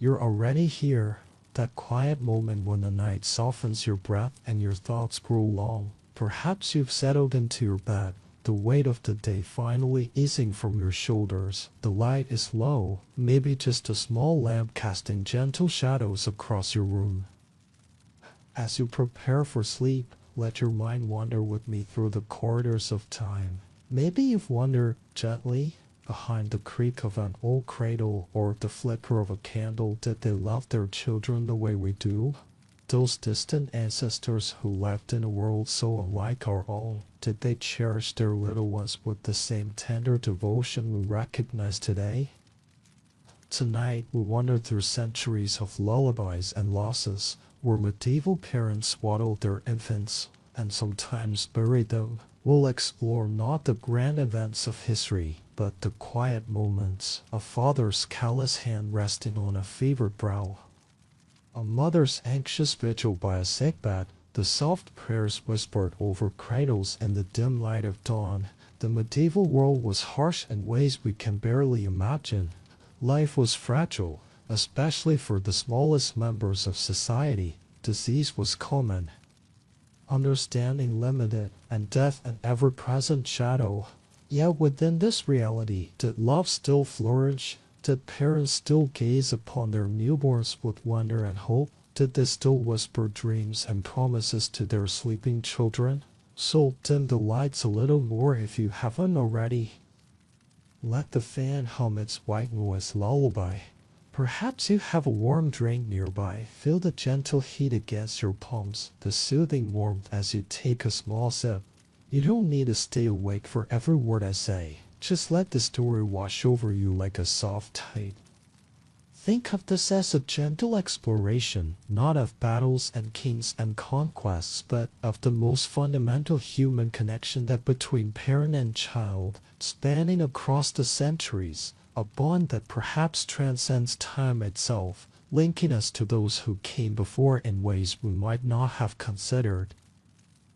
You're already here. That quiet moment when the night softens your breath and your thoughts grow long. Perhaps you've settled into your bed, the weight of the day finally easing from your shoulders. The light is low, maybe just a small lamp casting gentle shadows across your room. As you prepare for sleep, let your mind wander with me through the corridors of time. Maybe you've wandered gently behind the creak of an old cradle or the flicker of a candle. Did they love their children the way we do? Those distant ancestors who lived in a world so unlike our own, did they cherish their little ones with the same tender devotion we recognize today? Tonight, we wander through centuries of lullabies and losses, where medieval parents swaddled their infants and sometimes buried them. We'll explore not the grand events of history, but the quiet moments, a father's callous hand resting on a fevered brow, a mother's anxious vigil by a sickbed, the soft prayers whispered over cradles in the dim light of dawn. The medieval world was harsh in ways we can barely imagine. Life was fragile, especially for the smallest members of society. Disease was common, understanding limited, and death an ever-present shadow. Yet within this reality, did love still flourish? Did parents still gaze upon their newborns with wonder and hope? Did they still whisper dreams and promises to their sleeping children? So dim the lights a little more if you haven't already. Let the fan hum its white noise lullaby. Perhaps you have a warm drink nearby. Feel the gentle heat against your palms, the soothing warmth as you take a small sip. You don't need to stay awake for every word I say. Just let the story wash over you like a soft tide. Think of this as a gentle exploration, not of battles and kings and conquests, but of the most fundamental human connection that between parent and child, spanning across the centuries, a bond that perhaps transcends time itself, linking us to those who came before in ways we might not have considered.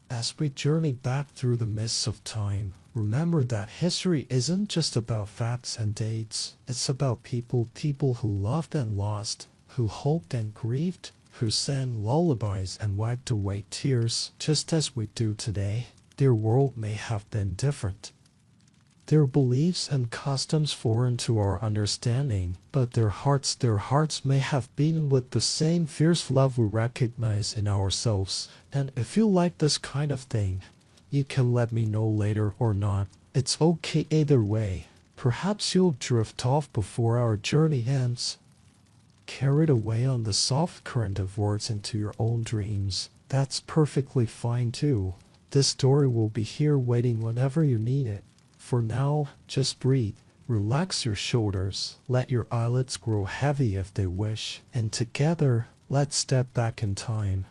As we journey back through the mists of time, remember that history isn't just about facts and dates. It's about people who loved and lost, who hoped and grieved, who sang lullabies and wiped away tears, just as we do today. Their world may have been different, their beliefs and customs foreign to our understanding, but their hearts may have beaten with the same fierce love we recognize in ourselves. And if you like this kind of thing, you can let me know later or not. It's okay either way. Perhaps you'll drift off before our journey ends, carried away on the soft current of words into your own dreams. That's perfectly fine too. This story will be here waiting whenever you need it. For now, just breathe, relax your shoulders, let your eyelids grow heavy if they wish, and together, let's step back in time.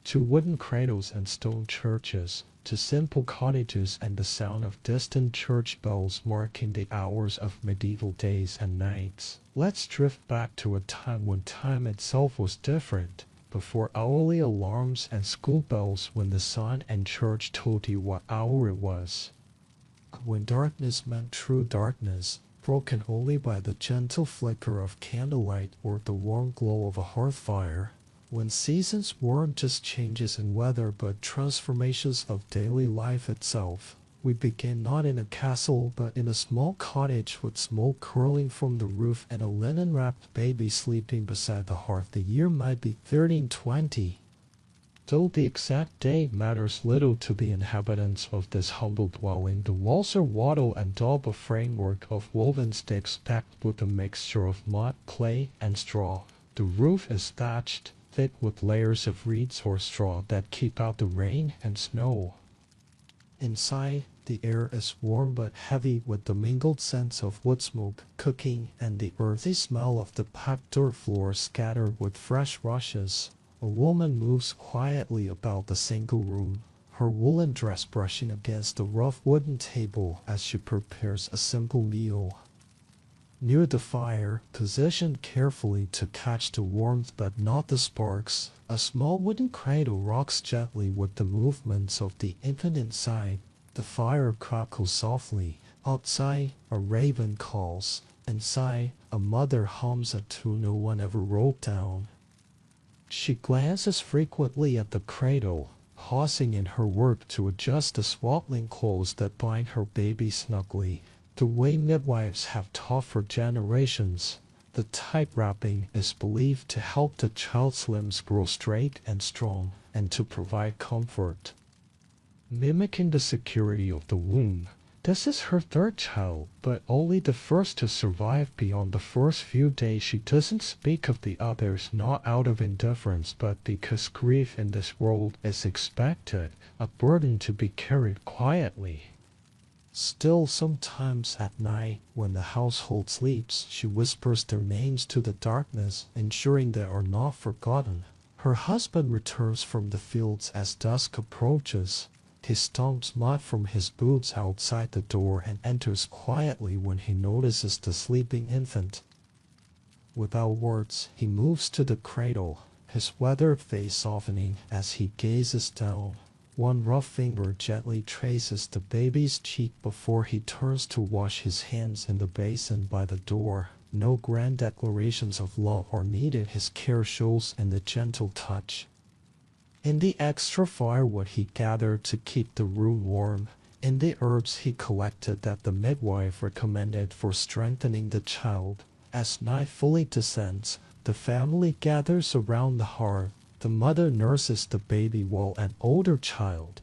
To wooden cradles and stone churches, to simple cottages and the sound of distant church bells marking the hours of medieval days and nights. Let's drift back to a time when time itself was different, before hourly alarms and school bells, when the sun and church told you what hour it was. When darkness meant true darkness, broken only by the gentle flicker of candlelight or the warm glow of a hearth fire. When seasons weren't just changes in weather but transformations of daily life itself. We began not in a castle but in a small cottage with smoke curling from the roof and a linen-wrapped baby sleeping beside the hearth. The year might be 1320. Though the exact date matters little to the inhabitants of this humble dwelling, the walls are wattle and daub a framework of woven sticks packed with a mixture of mud, clay, and straw. The roof is thatched, thick with layers of reeds or straw that keep out the rain and snow. Inside, the air is warm but heavy with the mingled scents of wood smoke, cooking, and the earthy smell of the packed dirt floor scattered with fresh rushes. A woman moves quietly about the single room, her woolen dress brushing against the rough wooden table as she prepares a simple meal. Near the fire, positioned carefully to catch the warmth but not the sparks, a small wooden cradle rocks gently with the movements of the infant inside. The fire crackles softly. Outside, a raven calls, Inside, a mother hums a tune no one ever wrote down. She glances frequently at the cradle, pausing in her work to adjust the swaddling clothes that bind her baby snugly, the way midwives have taught for generations. The tight wrapping is believed to help the child's limbs grow straight and strong, and to provide comfort. Mimicking the security of the womb, this is her third child, but only the first to survive beyond the first few days. She doesn't speak of the others not out of indifference, but because grief in this world is expected, a burden to be carried quietly. Still, sometimes at night, when the household sleeps, she whispers their names to the darkness, ensuring they are not forgotten. Her husband returns from the fields as dusk approaches. He stomps mud from his boots outside the door and enters quietly when he notices the sleeping infant. Without words, he moves to the cradle, his weathered face softening as he gazes down. One rough finger gently traces the baby's cheek before he turns to wash his hands in the basin by the door. No grand declarations of love are needed. His care shows in the gentle touch. In the extra firewood he gathered to keep the room warm, in the herbs he collected that the midwife recommended for strengthening the child. As night fully descends, the family gathers around the hearth. The mother nurses the baby while an older child,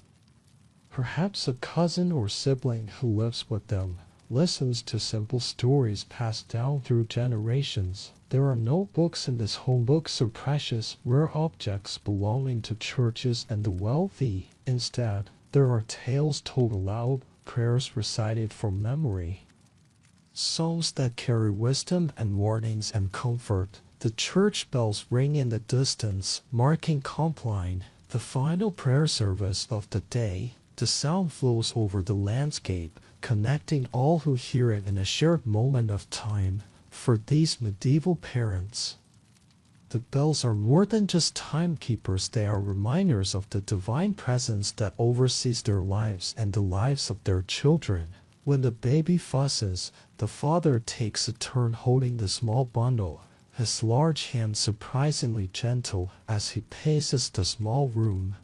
perhaps a cousin or sibling who lives with them, listens to simple stories passed down through generations. There are no books in this home. Books are precious, rare objects belonging to churches and the wealthy. Instead, there are tales told aloud, prayers recited from memory, songs that carry wisdom and warnings and comfort. The church bells ring in the distance, marking compline, the final prayer service of the day. The sound flows over the landscape, connecting all who hear it in a shared moment of time. For these medieval parents, the bells are more than just timekeepers. They are reminders of the divine presence that oversees their lives and the lives of their children. When the baby fusses, the father takes a turn holding the small bundle, his large hand surprisingly gentle as he paces the small room.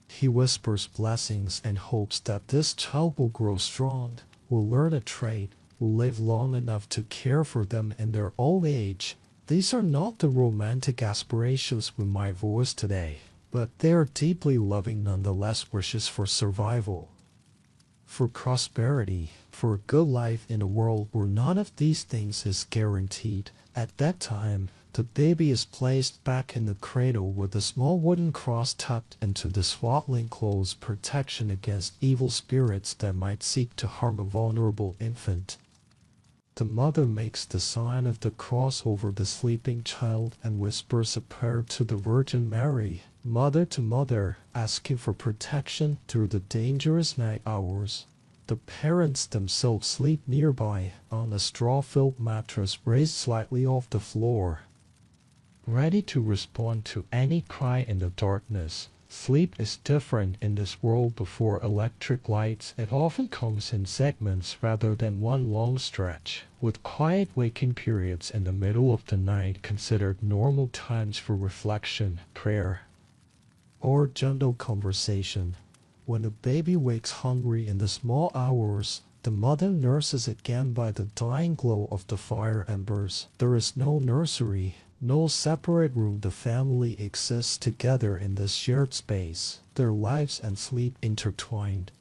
He whispers blessings and hopes that this child will grow strong, will learn a trade, will live long enough to care for them in their old age. These are not the romantic aspirations we might voice today, but they are deeply loving nonetheless wishes for survival, for prosperity, for a good life in a world where none of these things is guaranteed. At that time, the baby is placed back in the cradle with a small wooden cross tucked into the swaddling clothes, protection against evil spirits that might seek to harm a vulnerable infant. The mother makes the sign of the cross over the sleeping child and whispers a prayer to the Virgin Mary, mother to mother, asking for protection through the dangerous night hours. The parents themselves sleep nearby, on a straw-filled mattress raised slightly off the floor, ready to respond to any cry in the darkness. Sleep is different in this world before electric lights. It often comes in segments rather than one long stretch, with quiet waking periods in the middle of the night considered normal times for reflection, prayer, or gentle conversation. When the baby wakes hungry in the small hours, the mother nurses again by the dying glow of the fire embers. There is no nursery, no separate room. The family exists together in this shared space, their lives and sleep intertwined.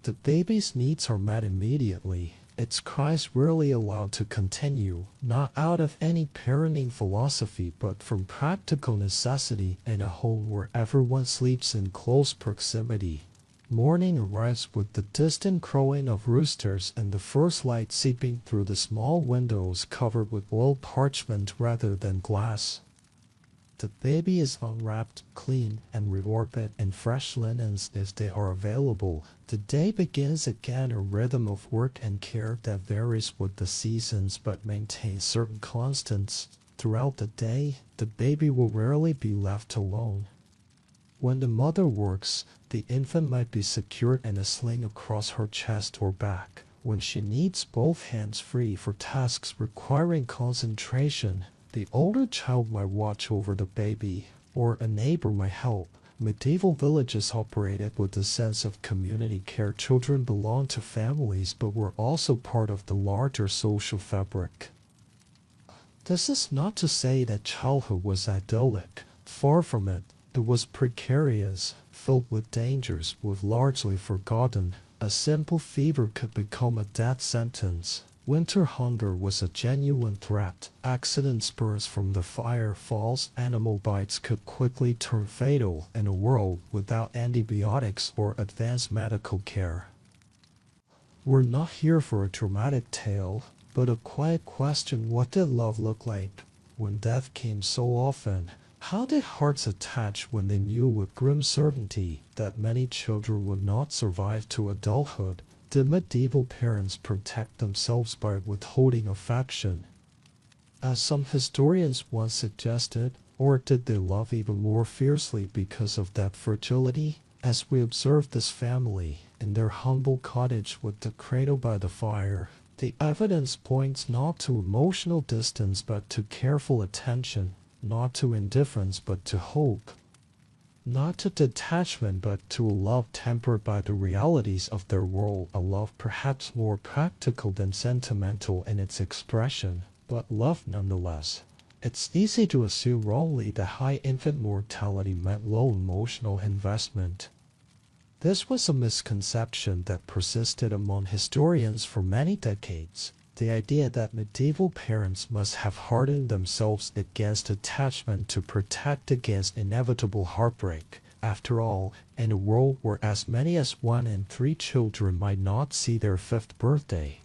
The baby's needs are met immediately, its cries rarely allowed to continue, not out of any parenting philosophy but from practical necessity in a home where everyone sleeps in close proximity. Morning arrives with the distant crowing of roosters and the first light seeping through the small windows covered with oiled parchment rather than glass. The baby is unwrapped, cleaned, and rewarped in fresh linens if they are available. The day begins again, a rhythm of work and care that varies with the seasons but maintains certain constants. Throughout the day, the baby will rarely be left alone. When the mother works, the infant might be secured in a sling across her chest or back, when she needs both hands free for tasks requiring concentration. The older child might watch over the baby, or a neighbor might help. Medieval villages operated with a sense of community care. Children belonged to families but were also part of the larger social fabric. This is not to say that childhood was idyllic. Far from it. It was precarious, filled with dangers, was largely forgotten. A simple fever could become a death sentence. Winter hunger was a genuine threat. Accident spurs from the fire, falls, animal bites could quickly turn fatal in a world without antibiotics or advanced medical care. We're not here for a dramatic tale, but a quiet question: what did love look like when death came so often? How did hearts attach when they knew with grim certainty that many children would not survive to adulthood? Did medieval parents protect themselves by withholding affection, as some historians once suggested, or did they love even more fiercely because of that fragility? As we observe this family in their humble cottage with the cradle by the fire, the evidence points not to emotional distance but to careful attention, not to indifference but to hope, not to detachment but to a love tempered by the realities of their world, a love perhaps more practical than sentimental in its expression, but love nonetheless. It's easy to assume wrongly that high infant mortality meant low emotional investment. This was a misconception that persisted among historians for many decades. The idea that medieval parents must have hardened themselves against attachment to protect against inevitable heartbreak. After all, in a world where as many as 1 in 3 children might not see their 5th birthday,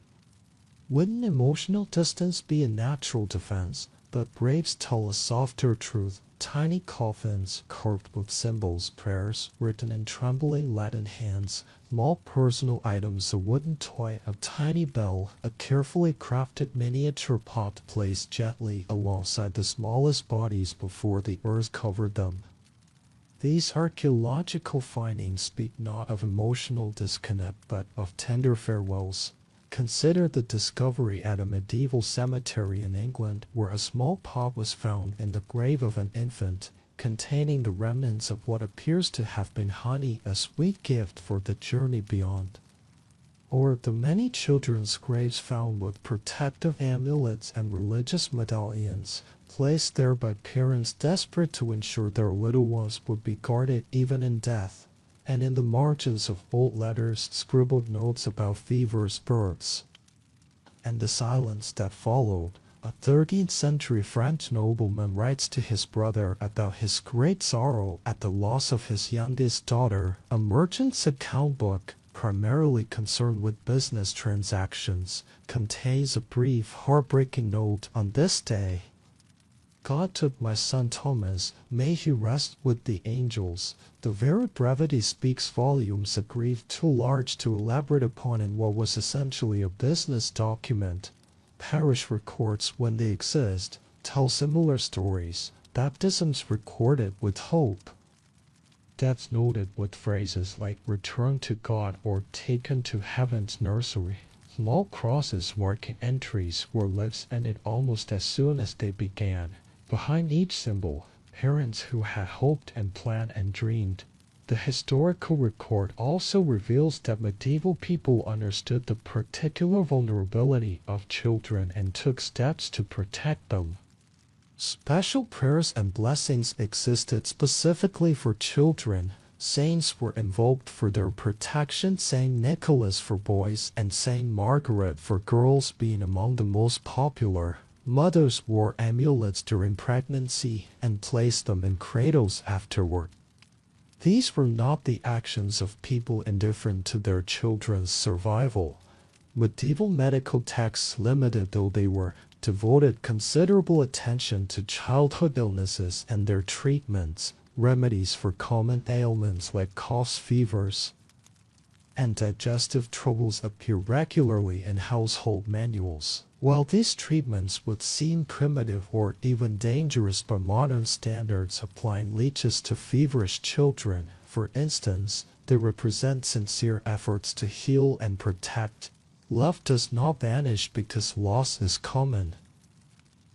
wouldn't emotional distance be a natural defense? But braves tell a softer truth. Tiny coffins carved with symbols, prayers written in trembling Latin hands, small personal items, a wooden toy, a tiny bell, a carefully crafted miniature pot placed gently alongside the smallest bodies before the earth covered them. These archaeological findings speak not of emotional disconnect but of tender farewells. Consider the discovery at a medieval cemetery in England where a small pot was found in the grave of an infant, containing the remnants of what appears to have been honey, a sweet gift for the journey beyond. Or the many children's graves found with protective amulets and religious medallions, placed there by parents desperate to ensure their little ones would be guarded even in death. And in the margins of old letters scribbled notes about fevers, births, and the silence that followed. A 13th century French nobleman writes to his brother about his great sorrow at the loss of his youngest daughter. A merchant's account book, primarily concerned with business transactions, contains a brief, heartbreaking note: on this day, God took my son Thomas, may he rest with the angels. The very brevity speaks volumes, a grief too large to elaborate upon in what was essentially a business document. Parish records, when they exist, tell similar stories. Baptisms recorded with hope. Deaths noted with phrases like return to God or taken to heaven's nursery. Small crosses marking entries where lives ended almost as soon as they began. Behind each symbol, parents who had hoped and planned and dreamed. The historical record also reveals that medieval people understood the particular vulnerability of children and took steps to protect them. Special prayers and blessings existed specifically for children. Saints were invoked for their protection, Saint Nicholas for boys and Saint Margaret for girls being among the most popular. Mothers wore amulets during pregnancy and placed them in cradles afterward. These were not the actions of people indifferent to their children's survival. Medieval medical texts, limited though they were, devoted considerable attention to childhood illnesses and their treatments. Remedies for common ailments like coughs, fevers, and digestive troubles appear regularly in household manuals. While these treatments would seem primitive or even dangerous by modern standards, applying leeches to feverish children, for instance, they represent sincere efforts to heal and protect. Love does not vanish because loss is common.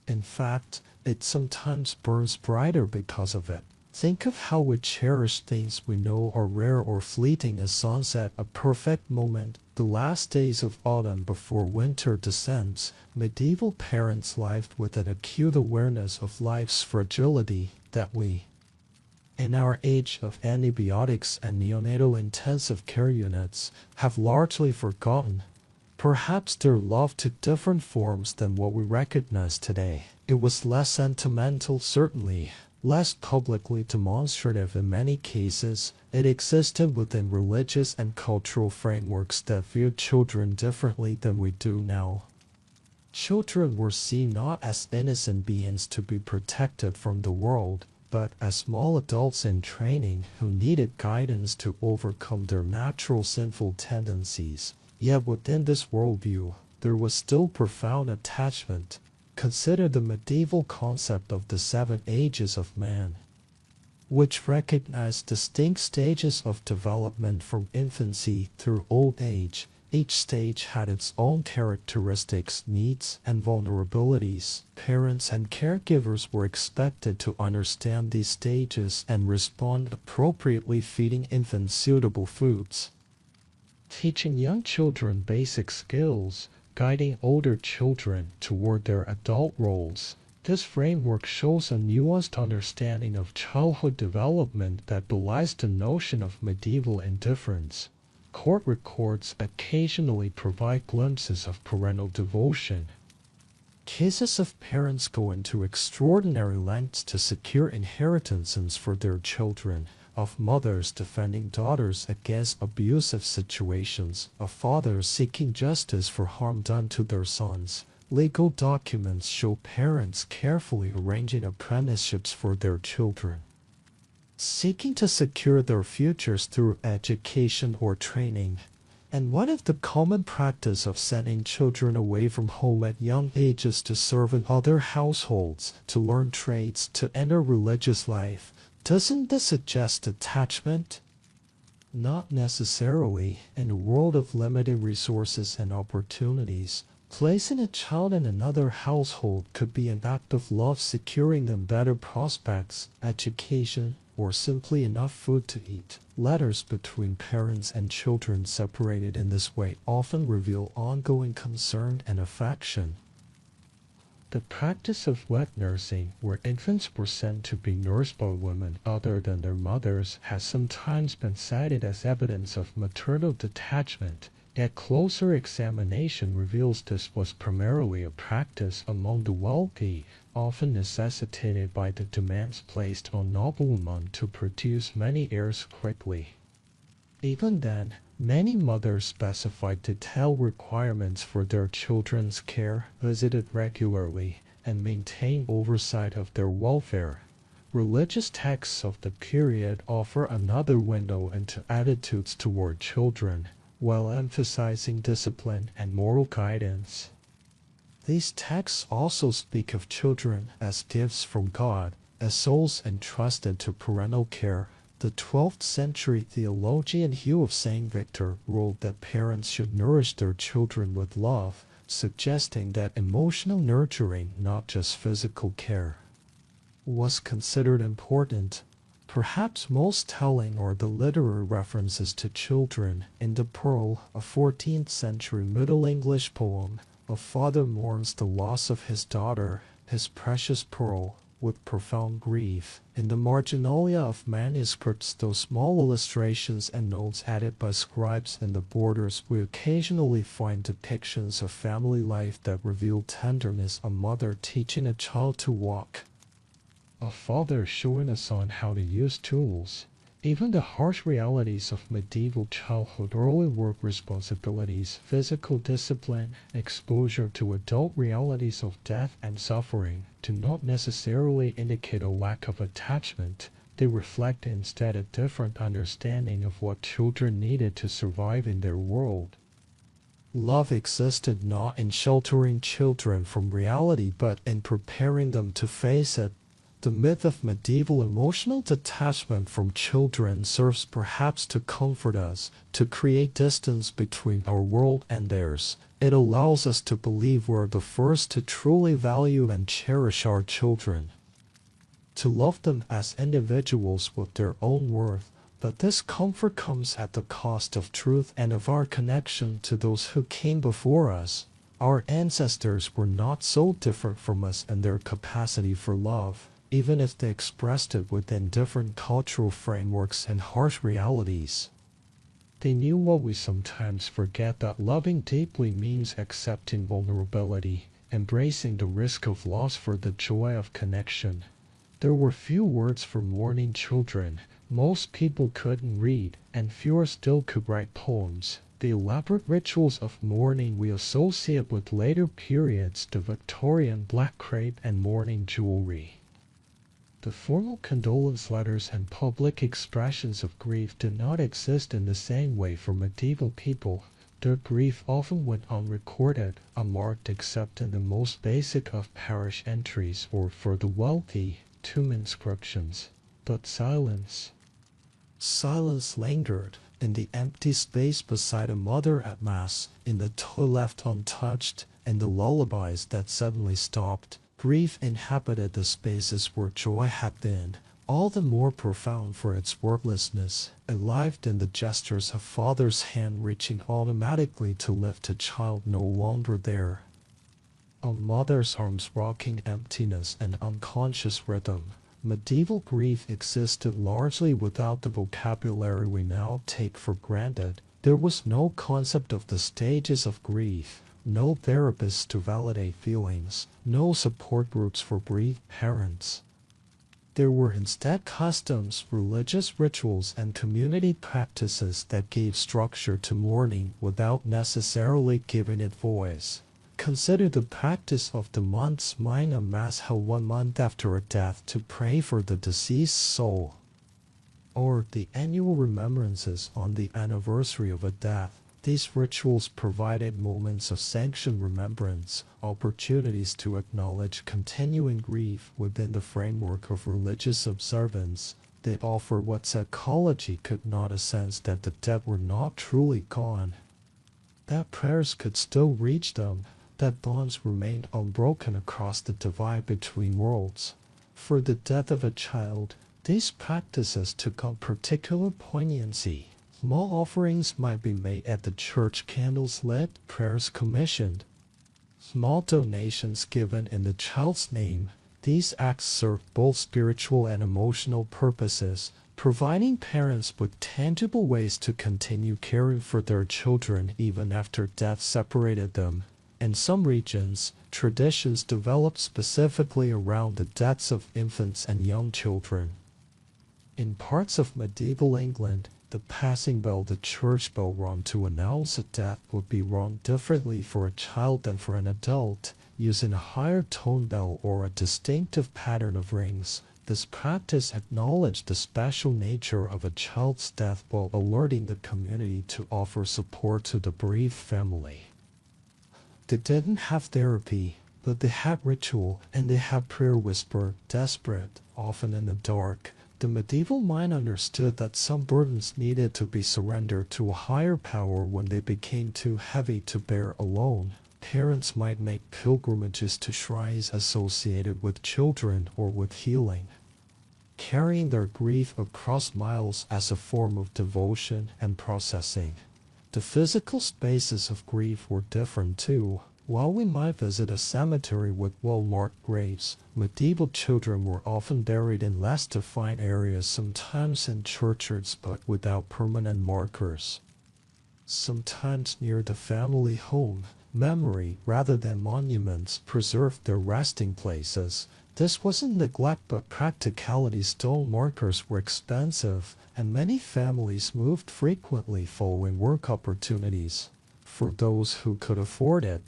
In fact, it sometimes burns brighter because of it. Think of how we cherish things we know are rare or fleeting: a sunset, a perfect moment, the last days of autumn before winter descends. Medieval parents lived with an acute awareness of life's fragility that we, in our age of antibiotics and neonatal intensive care units, have largely forgotten. Perhaps their love took different forms than what we recognize today. It was less sentimental, certainly, less publicly demonstrative in many cases. It existed within religious and cultural frameworks that viewed children differently than we do now. Children were seen not as innocent beings to be protected from the world, but as small adults in training who needed guidance to overcome their natural sinful tendencies. Yet within this worldview, there was still profound attachment. Consider the medieval concept of the 7 ages of man, which recognized distinct stages of development from infancy through old age. Each stage had its own characteristics, needs, and vulnerabilities. Parents and caregivers were expected to understand these stages and respond appropriately, feeding infants suitable foods, teaching young children basic skills, guiding older children toward their adult roles. This framework shows a nuanced understanding of childhood development that belies the notion of medieval indifference. Court records occasionally provide glimpses of parental devotion. Cases of parents going to extraordinary lengths to secure inheritances for their children, of mothers defending daughters against abusive situations, of fathers seeking justice for harm done to their sons. Legal documents show parents carefully arranging apprenticeships for their children, seeking to secure their futures through education or training. And what if the common practice of sending children away from home at young ages to serve in other households, to learn trades, to enter religious life? Doesn't this suggest attachment? Not necessarily. In a world of limited resources and opportunities, placing a child in another household could be an act of love, securing them better prospects, education, or simply enough food to eat. Letters between parents and children separated in this way often reveal ongoing concern and affection. The practice of wet nursing, where infants were sent to be nursed by women other than their mothers, has sometimes been cited as evidence of maternal detachment. Yet closer examination reveals this was primarily a practice among the wealthy, often necessitated by the demands placed on noblemen to produce many heirs quickly. Even then, many mothers specified detailed requirements for their children's care, visited regularly, and maintained oversight of their welfare. Religious texts of the period offer another window into attitudes toward children, while emphasizing discipline and moral guidance. These texts also speak of children as gifts from God, as souls entrusted to parental care. The 12th century theologian Hugh of St. Victor ruled that parents should nourish their children with love, suggesting that emotional nurturing, not just physical care, was considered important. Perhaps most telling are the literary references to children. In The Pearl, a 14th century Middle English poem, a father mourns the loss of his daughter, his precious pearl, with profound grief. In the marginalia of manuscripts, those small illustrations and notes added by scribes in the borders, we occasionally find depictions of family life that reveal tenderness: a mother teaching a child to walk, a father showing a son how to use tools. Even the harsh realities of medieval childhood, early work responsibilities, physical discipline, exposure to adult realities of death and suffering, do not necessarily indicate a lack of attachment. They reflect instead a different understanding of what children needed to survive in their world. Love existed not in sheltering children from reality, but in preparing them to face it. The myth of medieval emotional detachment from children serves perhaps to comfort us, to create distance between our world and theirs. It allows us to believe we're the first to truly value and cherish our children, to love them as individuals with their own worth. But this comfort comes at the cost of truth and of our connection to those who came before us. Our ancestors were not so different from us in their capacity for love, even if they expressed it within different cultural frameworks and harsh realities. They knew what we sometimes forget, that loving deeply means accepting vulnerability, embracing the risk of loss for the joy of connection. There were few words for mourning children. Most people couldn't read, and fewer still could write poems. The elaborate rituals of mourning we associate with later periods, the Victorian black crape and mourning jewelry. The formal condolence letters and public expressions of grief did not exist in the same way for medieval people. Their grief often went unrecorded, unmarked except in the most basic of parish entries, or for the wealthy, tomb inscriptions. But silence lingered in the empty space beside a mother at Mass, in the toy left untouched, and the lullabies that suddenly stopped. Grief inhabited the spaces where joy had been, all the more profound for its wordlessness. It lived in the gestures of father's hand reaching automatically to lift a child no longer there, on mother's arms rocking emptiness and unconscious rhythm. Medieval grief existed largely without the vocabulary we now take for granted. There was no concept of the stages of grief, no therapists to validate feelings, no support groups for bereaved parents. There were instead customs, religious rituals, and community practices that gave structure to mourning without necessarily giving it voice. Consider the practice of the month's minor mass held 1 month after a death to pray for the deceased soul, or the annual remembrances on the anniversary of a death. These rituals provided moments of sanctioned remembrance, opportunities to acknowledge continuing grief within the framework of religious observance. They offer what psychology could not, a sense that the dead were not truly gone, that prayers could still reach them, that bonds remained unbroken across the divide between worlds. For the death of a child, these practices took on particular poignancy. Small offerings might be made at the church, candles lit, prayers commissioned, small donations given in the child's name. These acts served both spiritual and emotional purposes, providing parents with tangible ways to continue caring for their children even after death separated them. In some regions, traditions developed specifically around the deaths of infants and young children. In parts of medieval England, the passing bell, the church bell rung to announce a death, would be rung differently for a child than for an adult, using a higher tone bell or a distinctive pattern of rings. This practice acknowledged the special nature of a child's death while alerting the community to offer support to the bereaved family. They didn't have therapy, but they had ritual, and they had prayer whispered, desperate, often in the dark. The medieval mind understood that some burdens needed to be surrendered to a higher power when they became too heavy to bear alone. Parents might make pilgrimages to shrines associated with children or with healing, carrying their grief across miles as a form of devotion and processing. The physical spaces of grief were different too. While we might visit a cemetery with well-marked graves, medieval children were often buried in less defined areas, sometimes in churchyards but without permanent markers, sometimes near the family home. Memory, rather than monuments, preserved their resting places. This wasn't neglect but practicality. Stone markers were expensive, and many families moved frequently following work opportunities. For those who could afford it,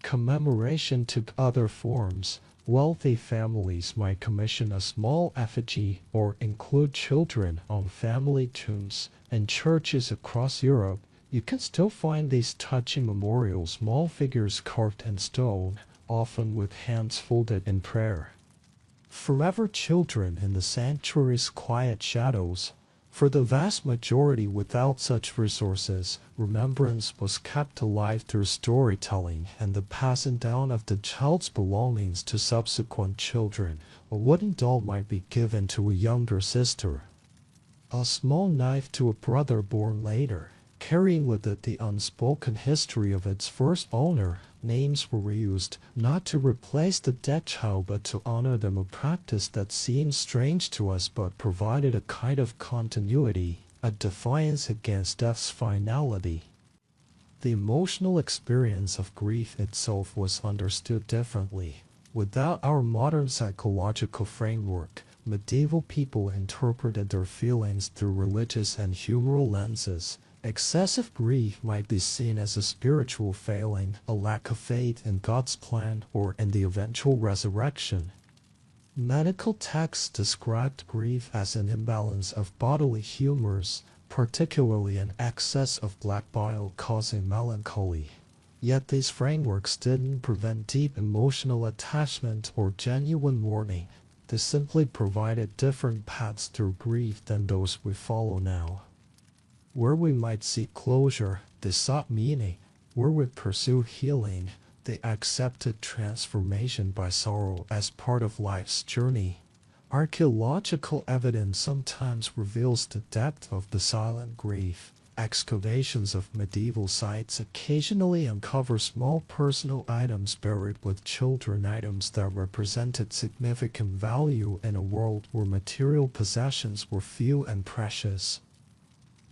commemoration took other forms. Wealthy families might commission a small effigy or include children on family tombs. In churches across Europe, you can still find these touching memorials, small figures carved in stone, often with hands folded in prayer. forever children in the sanctuary's quiet shadows. For the vast majority without such resources, remembrance was kept alive through storytelling and the passing down of the child's belongings to subsequent children. A wooden doll might be given to a younger sister, a small knife to a brother born later, carrying with it the unspoken history of its first owner. Names were reused, not to replace the dead child but to honor them, a practice that seemed strange to us but provided a kind of continuity, a defiance against death's finality. The emotional experience of grief itself was understood differently. Without our modern psychological framework, medieval people interpreted their feelings through religious and humoral lenses. Excessive grief might be seen as a spiritual failing, a lack of faith in God's plan or in the eventual resurrection. Medical texts described grief as an imbalance of bodily humors, particularly an excess of black bile causing melancholy. Yet these frameworks didn't prevent deep emotional attachment or genuine mourning. They simply provided different paths through grief than those we follow now. Where we might seek closure, they sought meaning. Where we pursue healing, they accepted transformation by sorrow as part of life's journey. Archaeological evidence sometimes reveals the depth of the silent grief. Excavations of medieval sites occasionally uncover small personal items buried with children, items that represented significant value in a world where material possessions were few and precious.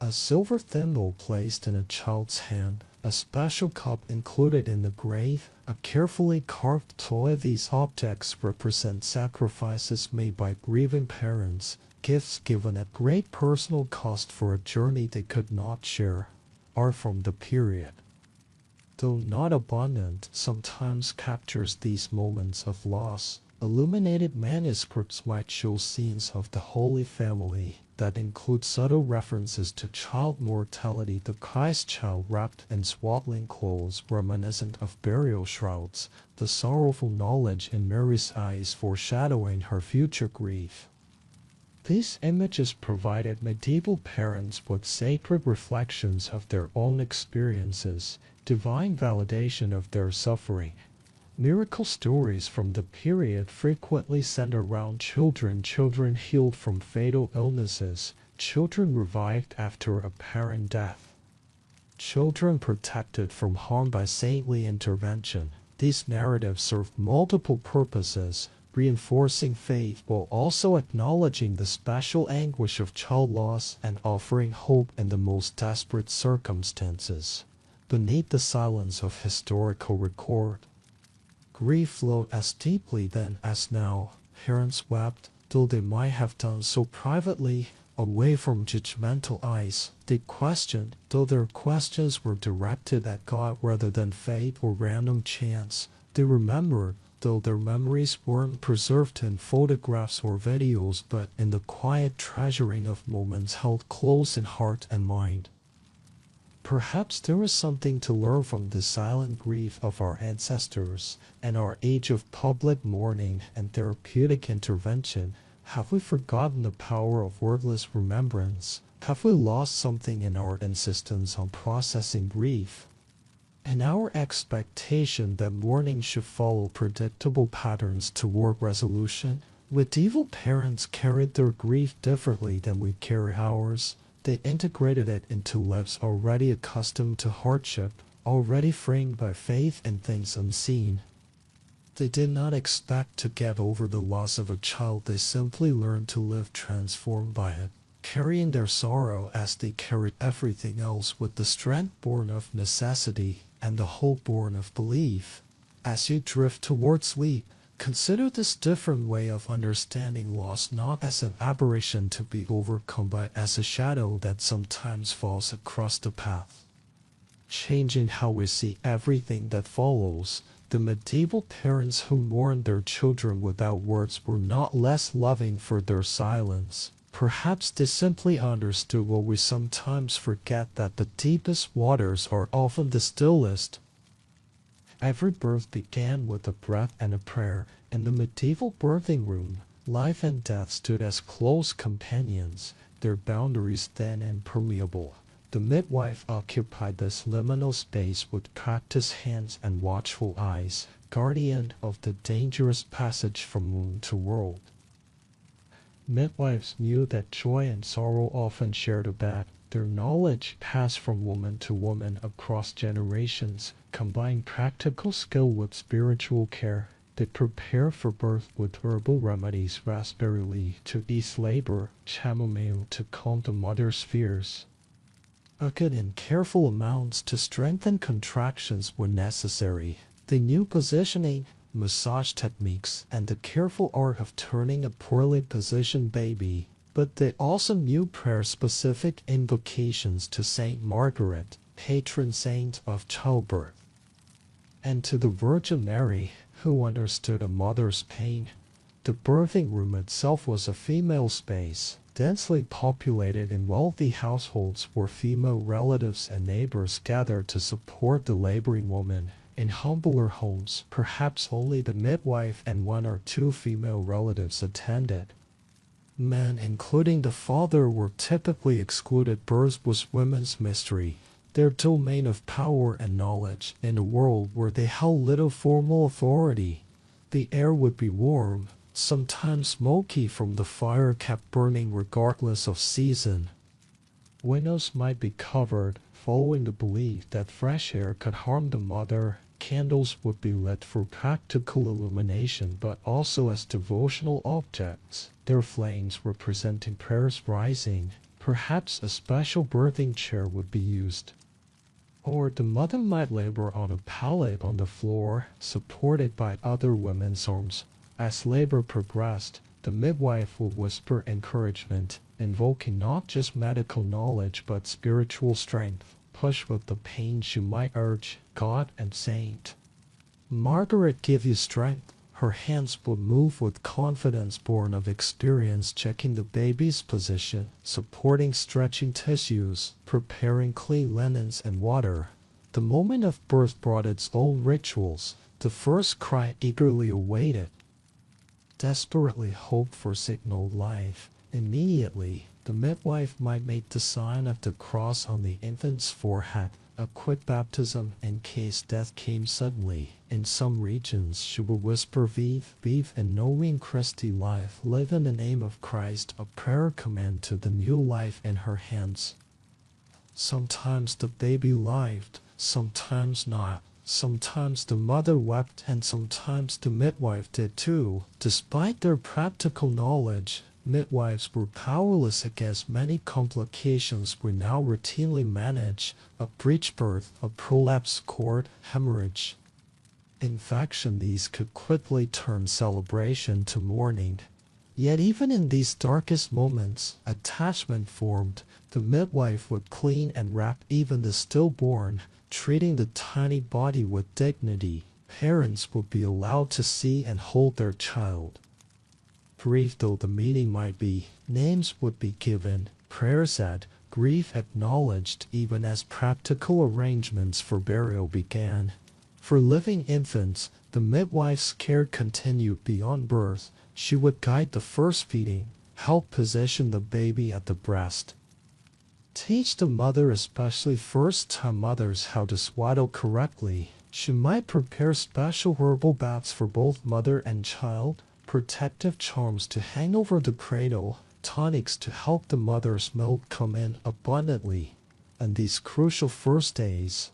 A silver thimble placed in a child's hand, a special cup included in the grave, a carefully carved toy. These objects represent sacrifices made by grieving parents, gifts given at great personal cost for a journey they could not share, are from the period. Though not abundant, sometimes captures these moments of loss. Illuminated manuscripts might show scenes of the Holy Family that include subtle references to child mortality, the Christ child wrapped in swaddling clothes reminiscent of burial shrouds, the sorrowful knowledge in Mary's eyes foreshadowing her future grief. These images provided medieval parents with sacred reflections of their own experiences, divine validation of their suffering. Miracle stories from the period frequently center around children healed from fatal illnesses, children revived after apparent death, children protected from harm by saintly intervention. These narratives serve multiple purposes, reinforcing faith while also acknowledging the special anguish of child loss and offering hope in the most desperate circumstances. Beneath the silence of historical record, grief flowed as deeply then as now. Parents wept, though they might have done so privately, away from judgmental eyes. They questioned, though their questions were directed at God rather than fate or random chance. They remembered, though their memories weren't preserved in photographs or videos but in the quiet treasuring of moments held close in heart and mind. Perhaps there is something to learn from the silent grief of our ancestors and our age of public mourning and therapeutic intervention. Have we forgotten the power of wordless remembrance? Have we lost something in our insistence on processing grief? In our expectation that mourning should follow predictable patterns toward resolution, medieval parents carried their grief differently than we carry ours. They integrated it into lives already accustomed to hardship, already framed by faith in things unseen. They did not expect to get over the loss of a child, they simply learned to live transformed by it, carrying their sorrow as they carried everything else with the strength born of necessity and the hope born of belief. As you drift towards sleep, consider this different way of understanding loss not as an aberration to be overcome but as a shadow that sometimes falls across the path, changing how we see everything that follows. The medieval parents who mourned their children without words were not less loving for their silence. Perhaps they simply understood what we sometimes forget, that the deepest waters are often the stillest. Every birth began with a breath and a prayer. In the medieval birthing room, Life and death stood as close companions, their boundaries then impermeable. The midwife occupied this liminal space with practiced hands and watchful eyes, guardian of the dangerous passage from womb to world. Midwives knew that joy and sorrow often shared a bed. Their knowledge passed from woman to woman across generations, combined practical skill with spiritual care. They prepare for birth with herbal remedies, raspberry leaf to ease labor, chamomile to calm the mother's fears. Agate in careful amounts to strengthen contractions when necessary. They knew positioning, massage techniques, and the careful art of turning a poorly positioned baby. But they also knew prayer-specific invocations to Saint Margaret, patron saint of childbirth, and to the Virgin Mary, who understood a mother's pain. The birthing room itself was a female space, densely populated in wealthy households where female relatives and neighbors gathered to support the laboring woman. In humbler homes, perhaps only the midwife and one or two female relatives attended. Men, including the father, were typically excluded. Birth was women's mystery, their domain of power and knowledge, in a world where they held little formal authority. The air would be warm, sometimes smoky from the fire kept burning regardless of season. Windows might be covered, following the belief that fresh air could harm the mother. Candles would be lit for practical illumination but also as devotional objects, their flames representing prayers rising. Perhaps a special birthing chair would be used. Or the mother might labor on a pallet on the floor, supported by other women's arms. As labor progressed, the midwife would whisper encouragement, invoking not just medical knowledge but spiritual strength. Push with the pain she might urge, God and saint. Margaret, give you strength. Her hands would move with confidence born of experience, checking the baby's position, supporting stretching tissues, preparing clean linens and water. The moment of birth brought its own rituals. The first cry eagerly awaited, desperately hoped for signaled life. Immediately, the midwife might make the sign of the cross on the infant's forehead, a quick baptism in case death came suddenly. In some regions, she would whisper, Vive, vive, and knowing Christi life, live in the name of Christ, a prayer command to the new life in her hands. Sometimes the baby lived, sometimes not. Sometimes the mother wept and sometimes the midwife did too. Despite their practical knowledge, midwives were powerless against many complications we now routinely manage: a breech birth, a prolapsed cord, hemorrhage. Infection, these could quickly turn celebration to mourning. Yet even in these darkest moments, attachment formed. The midwife would clean and wrap even the stillborn, treating the tiny body with dignity. Parents would be allowed to see and hold their child. Brief though the meeting might be, names would be given, prayers said, grief acknowledged, even as practical arrangements for burial began. For living infants, the midwife's care continued beyond birth. She would guide the first feeding, help position the baby at the breast, teach the mother, especially first-time mothers, how to swaddle correctly. She might prepare special herbal baths for both mother and child, protective charms to hang over the cradle, tonics to help the mother's milk come in abundantly. On these crucial first days,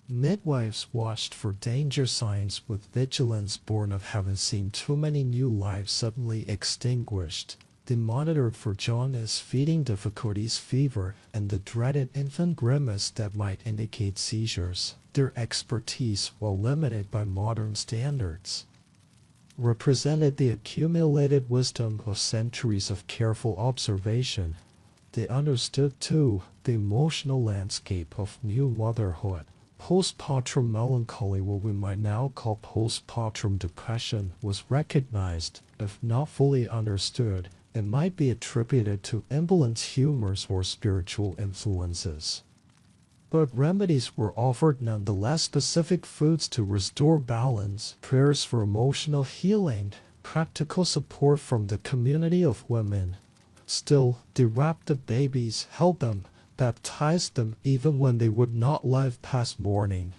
midwives watched for danger signs with vigilance born of having seen too many new lives suddenly extinguished. They monitored for jaundice, feeding difficulties, fever, and the dreaded infant grimace that might indicate seizures. Their expertise, while limited by modern standards, represented the accumulated wisdom of centuries of careful observation. They understood, too, the emotional landscape of new motherhood. Postpartum melancholy, what we might now call postpartum depression, was recognized, if not fully understood. It might be attributed to imbalance humors or spiritual influences. But remedies were offered nonetheless: specific foods to restore balance, prayers for emotional healing, practical support from the community of women. Still, they wrapped the babies, held them, baptized them even when they would not live past morning.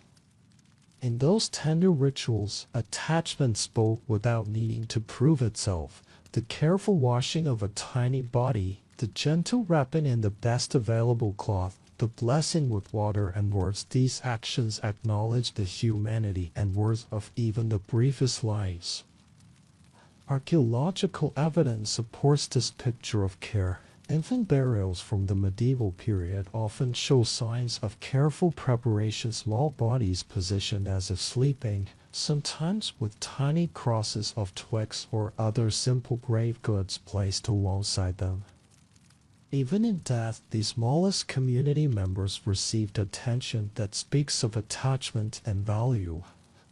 In those tender rituals, attachment spoke without needing to prove itself. The careful washing of a tiny body, the gentle wrapping in the best available cloth, the blessing with water and words, these actions acknowledge the humanity and worth of even the briefest lives. Archaeological evidence supports this picture of care. Infant burials from the medieval period often show signs of careful preparation, small bodies positioned as if sleeping, sometimes with tiny crosses of twigs or other simple grave goods placed alongside them. Even in death, the smallest community members received attention that speaks of attachment and value.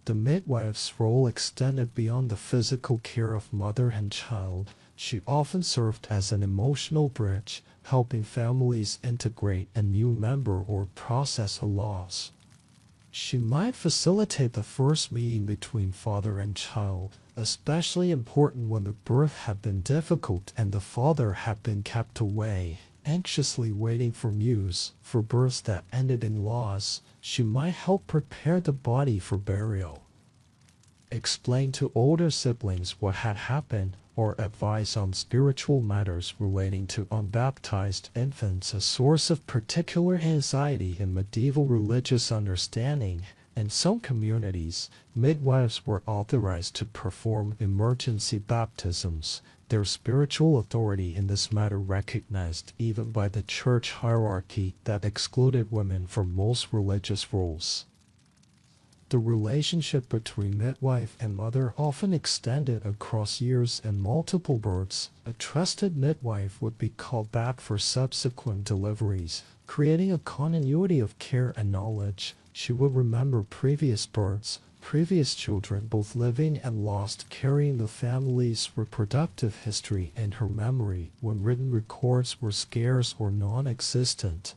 The midwife's role extended beyond the physical care of mother and child. She often served as an emotional bridge, helping families integrate a new member or process a loss. She might facilitate the first meeting between father and child, especially important when the birth had been difficult and the father had been kept away, anxiously waiting for news. For births that ended in loss, she might help prepare the body for burial, explain to older siblings what had happened, or advise on spiritual matters relating to unbaptized infants, a source of particular anxiety in medieval religious understanding. In some communities, midwives were authorized to perform emergency baptisms, their spiritual authority in this matter recognized even by the church hierarchy that excluded women from most religious roles. The relationship between midwife and mother often extended across years and multiple births. A trusted midwife would be called back for subsequent deliveries, creating a continuity of care and knowledge. She would remember previous births, previous children, both living and lost, carrying the family's reproductive history in her memory when written records were scarce or non-existent.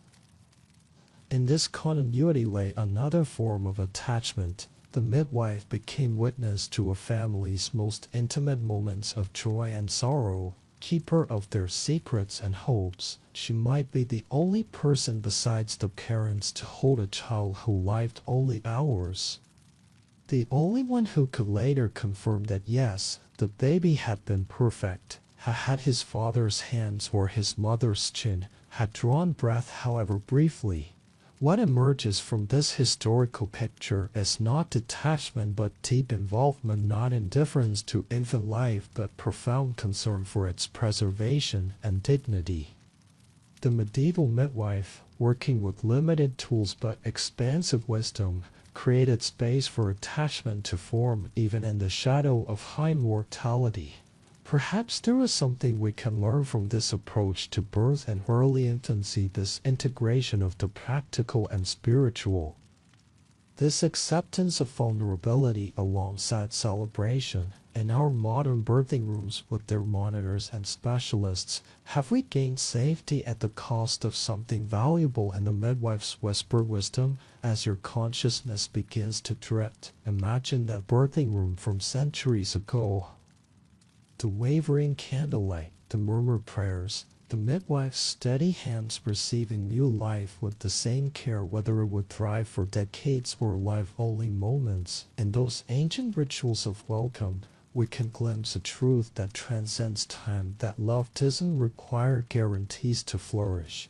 In this continuity lay another form of attachment. The midwife became witness to a family's most intimate moments of joy and sorrow, keeper of their secrets and hopes. She might be the only person besides the parents to hold a child who lived only hours. The only one who could later confirm that yes, the baby had been perfect, had had his father's hands or his mother's chin, had drawn breath however briefly. What emerges from this historical picture is not detachment but deep involvement, not indifference to infant life but profound concern for its preservation and dignity. The medieval midwife, working with limited tools but expansive wisdom, created space for attachment to form even in the shadow of high mortality. Perhaps there is something we can learn from this approach to birth and early infancy, this integration of the practical and spiritual, this acceptance of vulnerability alongside celebration. In our modern birthing rooms with their monitors and specialists, have we gained safety at the cost of something valuable? In the midwife's whisper wisdom, as your consciousness begins to drift, imagine that birthing room from centuries ago. The wavering candlelight, the murmured prayers, the midwife's steady hands receiving new life with the same care, whether it would thrive for decades or live only moments. In those ancient rituals of welcome, we can glimpse a truth that transcends time, that love doesn't require guarantees to flourish.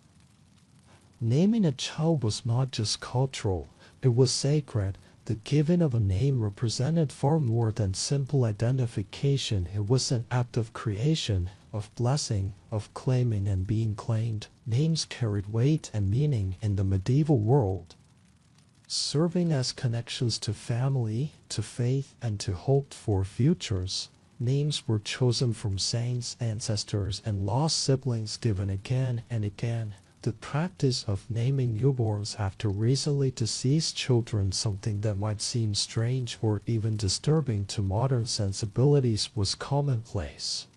Naming a child was not just cultural, it was sacred. The giving of a name represented far more than simple identification. It was an act of creation, of blessing, of claiming and being claimed. Names carried weight and meaning in the medieval world, serving as connections to family, to faith, and to hoped for futures. Names were chosen from saints, ancestors, and lost siblings, given again and again. The practice of naming newborns after recently deceased children, something that might seem strange or even disturbing to modern sensibilities, was commonplace.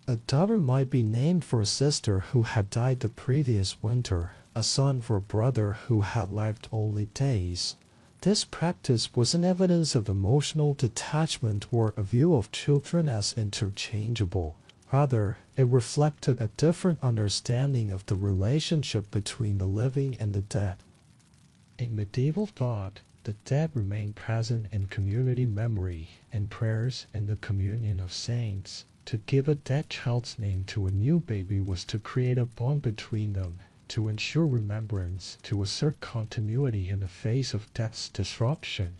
A daughter might be named for a sister who had died the previous winter, a son for a brother who had lived only days. This practice was an evidence of emotional detachment or a view of children as interchangeable. Rather, it reflected a different understanding of the relationship between the living and the dead. In medieval thought, the dead remained present in community memory and prayers and the communion of saints. To give a dead child's name to a new baby was to create a bond between them, to ensure remembrance, to assert continuity in the face of death's disruption.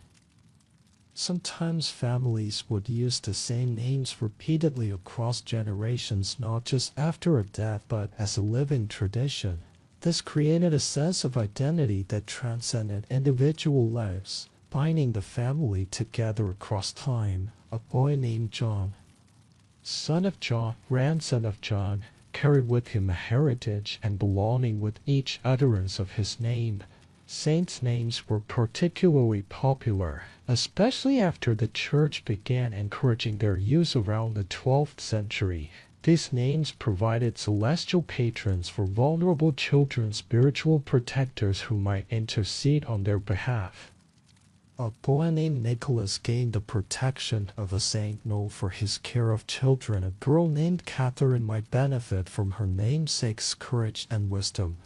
Sometimes families would use the same names repeatedly across generations, not just after a death but as a living tradition. This created a sense of identity that transcended individual lives, binding the family together across time. A boy named John, son of John, grandson of John, carried with him a heritage and belonging with each utterance of his name. Saints' names were particularly popular, especially after the Church began encouraging their use around the 12th century. These names provided celestial patrons for vulnerable children, spiritual protectors who might intercede on their behalf. A boy named Nicholas gained the protection of a saint known for his care of children. A girl named Catherine might benefit from her namesake's courage and wisdom.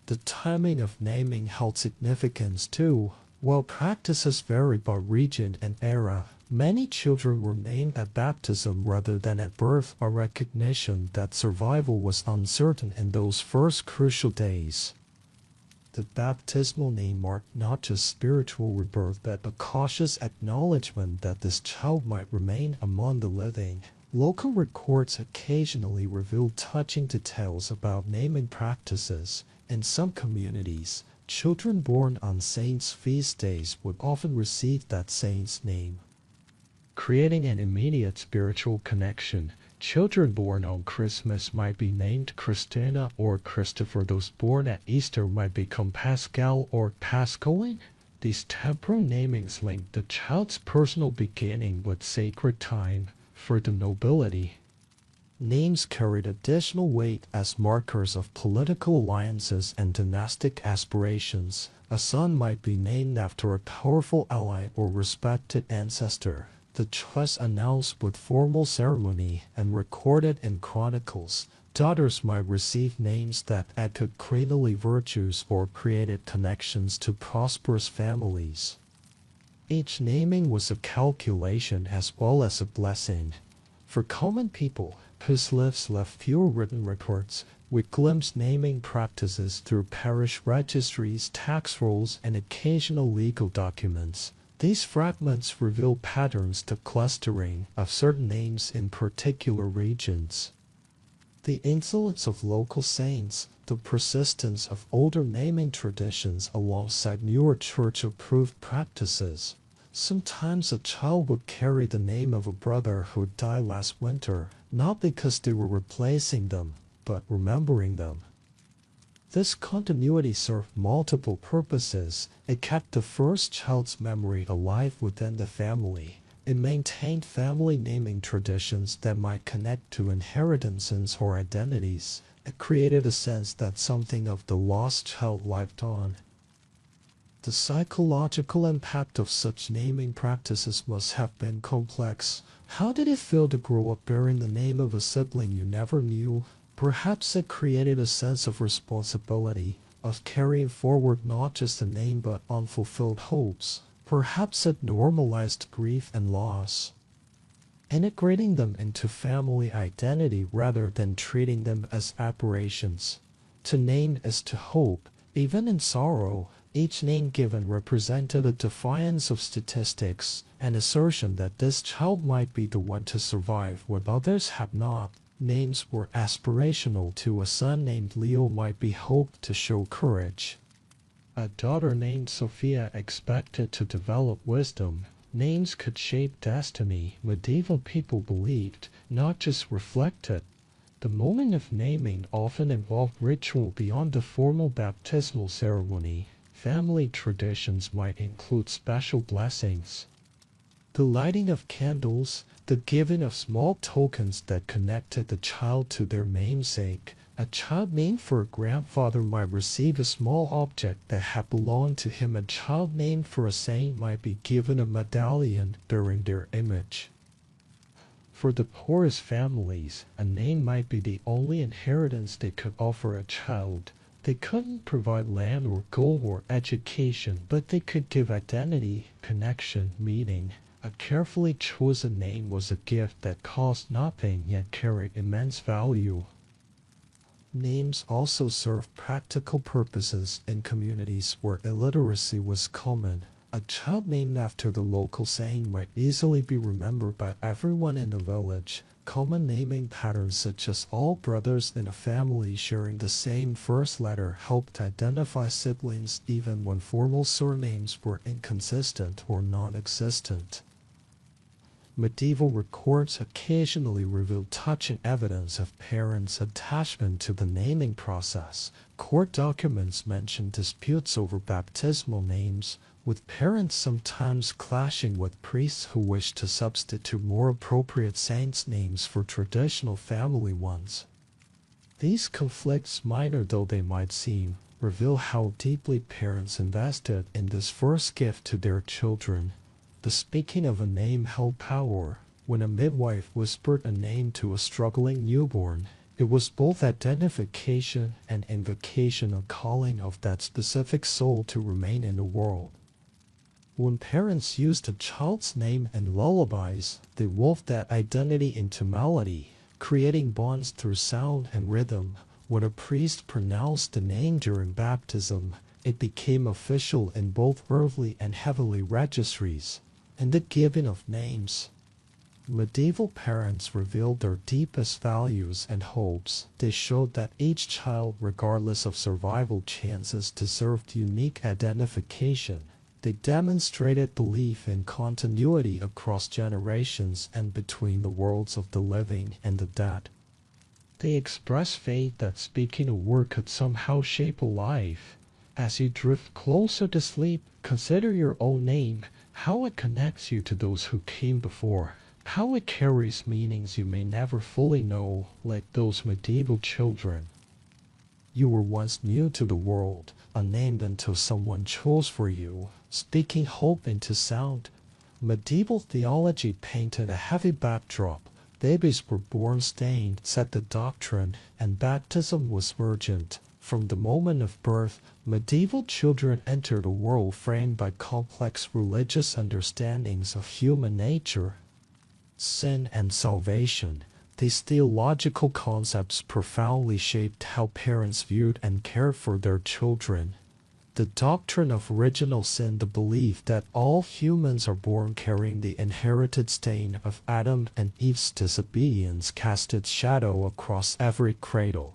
The timing of naming held significance too. While practices varied by region and era, many children were named at baptism rather than at birth, a recognition that survival was uncertain in those first crucial days. The baptismal name marked not just spiritual rebirth but a cautious acknowledgement that this child might remain among the living. Local records occasionally revealed touching details about naming practices. In some communities, children born on saints' feast days would often receive that saint's name, creating an immediate spiritual connection. Children born on Christmas might be named Christina or Christopher. Those born at Easter might become Pascal or Pascaline. These temporal namings linked the child's personal beginning with sacred time. For the nobility, names carried additional weight as markers of political alliances and dynastic aspirations. A son might be named after a powerful ally or respected ancestor. The choice announced with formal ceremony and recorded in chronicles. Daughters might receive names that echoed cradlely virtues or created connections to prosperous families. Each naming was a calculation as well as a blessing. For common people, whose lives left few written records, we glimpse naming practices through parish registries, tax rolls, and occasional legal documents. These fragments reveal patterns to clustering of certain names in particular regions. The influence of local saints, the persistence of older naming traditions alongside newer church-approved practices. Sometimes a child would carry the name of a brother who died last winter, not because they were replacing them, but remembering them. This continuity served multiple purposes. It kept the first child's memory alive within the family. It maintained family naming traditions that might connect to inheritances or identities. It created a sense that something of the lost child lived on. The psychological impact of such naming practices must have been complex. How did it feel to grow up bearing the name of a sibling you never knew? Perhaps it created a sense of responsibility, of carrying forward not just a name but unfulfilled hopes. Perhaps it normalized grief and loss, integrating them into family identity rather than treating them as aberrations. To name is to hope, even in sorrow. Each name given represented a defiance of statistics, an assertion that this child might be the one to survive when others have not. Names were aspirational too. A son named Leo might be hoped to show courage. A daughter named Sophia expected to develop wisdom. Names could shape destiny, medieval people believed, not just reflected. The moment of naming often involved ritual beyond the formal baptismal ceremony. Family traditions might include special blessings, the lighting of candles, the giving of small tokens that connected the child to their namesake. A child named for a grandfather might receive a small object that had belonged to him. A child named for a saint might be given a medallion bearing their image. For the poorest families, a name might be the only inheritance they could offer a child. They couldn't provide land or gold or education, but they could give identity, connection, meaning. A carefully chosen name was a gift that cost nothing yet carried immense value. Names also served practical purposes in communities where illiteracy was common. A child named after the local saint might easily be remembered by everyone in the village. Common naming patterns such as all brothers in a family sharing the same first letter helped identify siblings even when formal surnames were inconsistent or non-existent. Medieval records occasionally reveal touching evidence of parents' attachment to the naming process. Court documents mention disputes over baptismal names, with parents sometimes clashing with priests who wished to substitute more appropriate saints' names for traditional family ones. These conflicts, minor though they might seem, reveal how deeply parents invested in this first gift to their children. The speaking of a name held power. When a midwife whispered a name to a struggling newborn, it was both identification and invocation, a calling of that specific soul to remain in the world. When parents used a child's name in lullabies, they wove that identity into melody, creating bonds through sound and rhythm. When a priest pronounced the name during baptism, it became official in both earthly and heavenly registries. In the giving of names, medieval parents revealed their deepest values and hopes. They showed that each child, regardless of survival chances, deserved unique identification. They demonstrated belief in continuity across generations and between the worlds of the living and the dead. They expressed faith that speaking a word could somehow shape a life. As you drift closer to sleep, consider your own name, how it connects you to those who came before, how it carries meanings you may never fully know, like those medieval children. You were once new to the world, unnamed until someone chose for you, speaking hope into sound. Medieval theology painted a heavy backdrop. Babies were born stained, said the doctrine, and baptism was urgent. From the moment of birth, medieval children entered a world framed by complex religious understandings of human nature, sin, and salvation. These theological concepts profoundly shaped how parents viewed and cared for their children. The doctrine of original sin, the belief that all humans are born carrying the inherited stain of Adam and Eve's disobedience, cast its shadow across every cradle.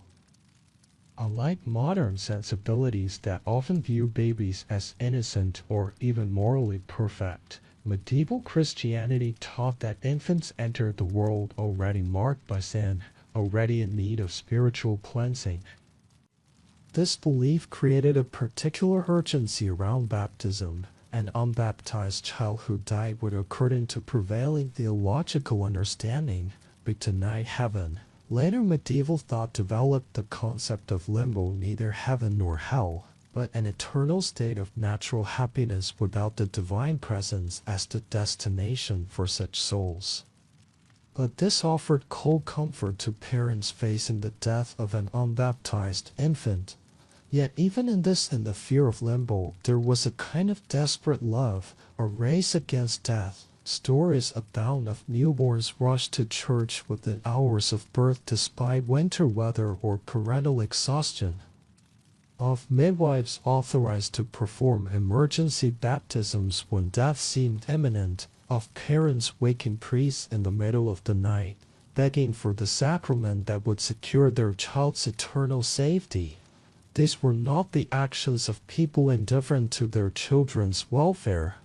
Unlike modern sensibilities that often view babies as innocent or even morally perfect, medieval Christianity taught that infants entered the world already marked by sin, already in need of spiritual cleansing. This belief created a particular urgency around baptism. An unbaptized child who died would, according to prevailing theological understanding, be denied heaven. Later medieval thought developed the concept of limbo, neither heaven nor hell, but an eternal state of natural happiness without the divine presence as the destination for such souls. But this offered cold comfort to parents facing the death of an unbaptized infant. Yet even in this and the fear of limbo, there was a kind of desperate love, a race against death. Stories abound of newborns rushed to church within hours of birth despite winter weather or parental exhaustion, of midwives authorized to perform emergency baptisms when death seemed imminent, of parents waking priests in the middle of the night, begging for the sacrament that would secure their child's eternal safety. These were not the actions of people indifferent to their children's welfare,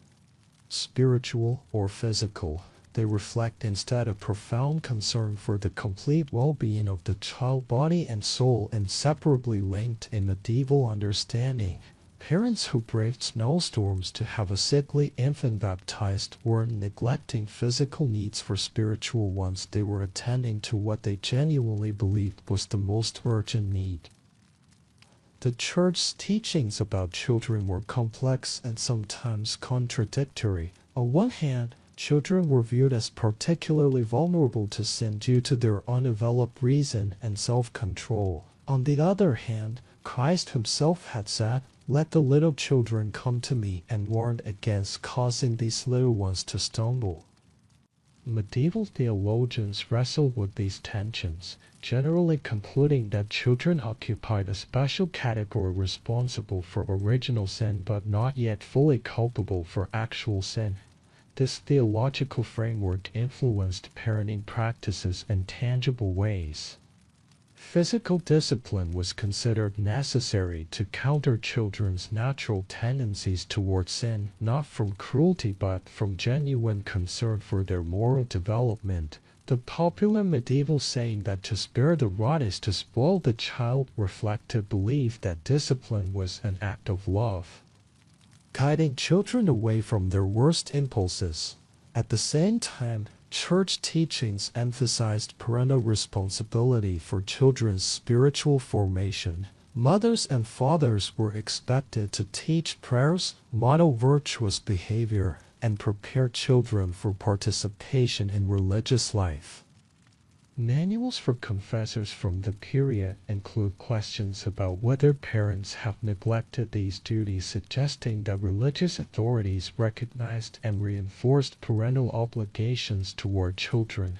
spiritual or physical. They reflect instead a profound concern for the complete well-being of the child, body and soul, inseparably linked in medieval understanding. Parents who braved snowstorms to have a sickly infant baptized weren't neglecting physical needs for spiritual ones. They were attending to what they genuinely believed was the most urgent need. The church's teachings about children were complex and sometimes contradictory. On one hand, children were viewed as particularly vulnerable to sin due to their undeveloped reason and self-control. On the other hand, Christ himself had said, "Let the little children come to me," and warned against causing these little ones to stumble. Medieval theologians wrestled with these tensions, generally concluding that children occupied a special category responsible for original sin but not yet fully culpable for actual sin. This theological framework influenced parenting practices in tangible ways. Physical discipline was considered necessary to counter children's natural tendencies toward sin, not from cruelty but from genuine concern for their moral development. The popular medieval saying that to spare the rod is to spoil the child reflected belief that discipline was an act of love, guiding children away from their worst impulses. At the same time, church teachings emphasized parental responsibility for children's spiritual formation. Mothers and fathers were expected to teach prayers, model virtuous behavior, and prepare children for participation in religious life. Manuals for confessors from the period include questions about whether parents have neglected these duties, suggesting that religious authorities recognized and reinforced parental obligations toward children.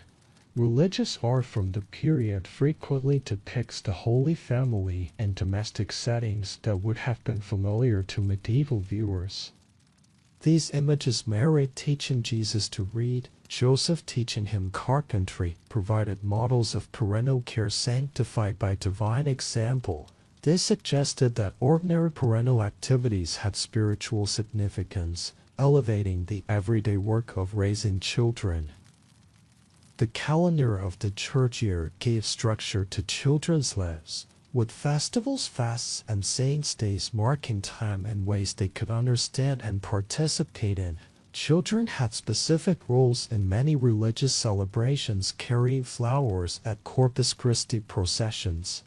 Religious art from the period frequently depicts the Holy Family in domestic settings that would have been familiar to medieval viewers. These images Mary teaching Jesus to read, Joseph teaching him carpentry, provided models of parental care sanctified by divine example. This suggested that ordinary parental activities had spiritual significance, elevating the everyday work of raising children. The calendar of the church year gave structure to children's lives, with festivals, fasts, and saints' days marking time in ways they could understand and participate in. Children had specific roles in many religious celebrations, carrying flowers at Corpus Christi processions,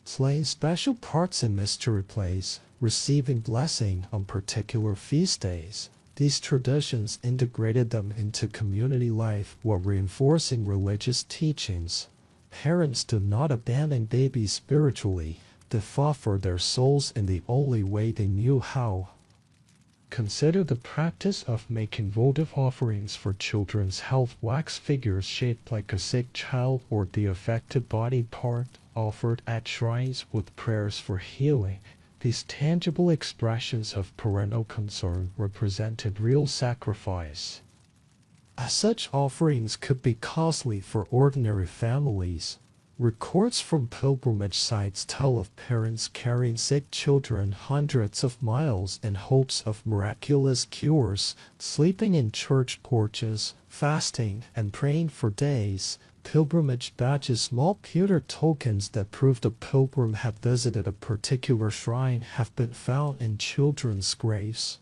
playing special parts in mystery plays, receiving blessing on particular feast days. These traditions integrated them into community life while reinforcing religious teachings. Parents did not abandon babies spiritually. They fought for their souls in the only way they knew how. Consider the practice of making votive offerings for children's health. Wax figures shaped like a sick child or the affected body part, offered at shrines with prayers for healing. These tangible expressions of parental concern represented real sacrifice. As such offerings could be costly for ordinary families. Records from pilgrimage sites tell of parents carrying sick children hundreds of miles in hopes of miraculous cures, sleeping in church porches, fasting, and praying for days. Pilgrimage badges, small pewter tokens that prove the pilgrim had visited a particular shrine, have been found in children's graves,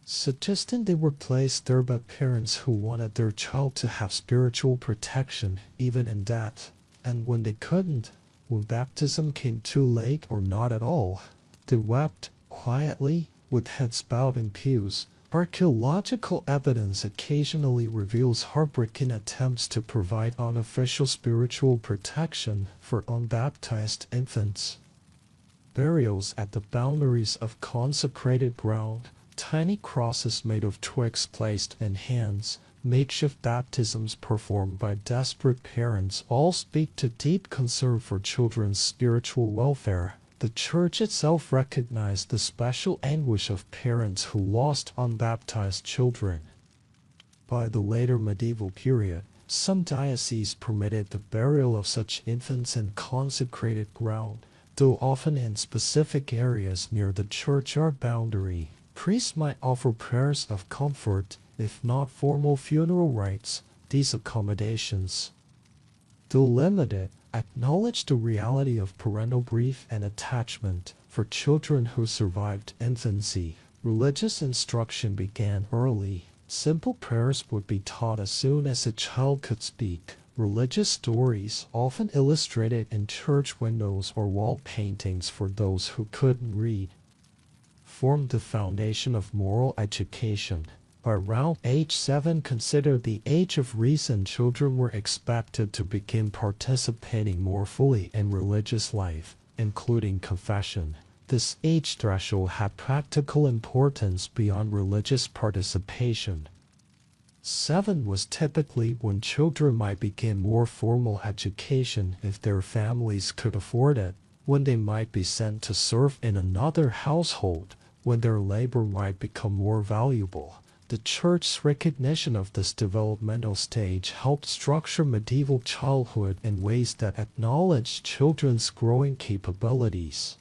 suggesting they were placed there by parents who wanted their child to have spiritual protection, even in death. And when they couldn't, when baptism came too late or not at all, they wept quietly, with heads bowed in pews. Archaeological evidence occasionally reveals heartbreaking attempts to provide unofficial spiritual protection for unbaptized infants. Burials at the boundaries of consecrated ground, tiny crosses made of twigs placed in hands, makeshift baptisms performed by desperate parents all speak to deep concern for children's spiritual welfare. The church itself recognized the special anguish of parents who lost unbaptized children. By the later medieval period, some dioceses permitted the burial of such infants in consecrated ground, though often in specific areas near the churchyard boundary. Priests might offer prayers of comfort, if not formal funeral rites. These accommodations Though limited, acknowledged the reality of parental grief and attachment. For children who survived infancy, religious instruction began early. Simple prayers would be taught as soon as a child could speak. Religious stories, often illustrated in church windows or wall paintings for those who couldn't read, formed the foundation of moral education. By around age 7, considered the age of reason, children were expected to begin participating more fully in religious life, including confession. This age threshold had practical importance beyond religious participation. 7 was typically when children might begin more formal education if their families could afford it, when they might be sent to serve in another household, when their labor might become more valuable. The Church's recognition of this developmental stage helped structure medieval childhood in ways that acknowledged children's growing capabilities.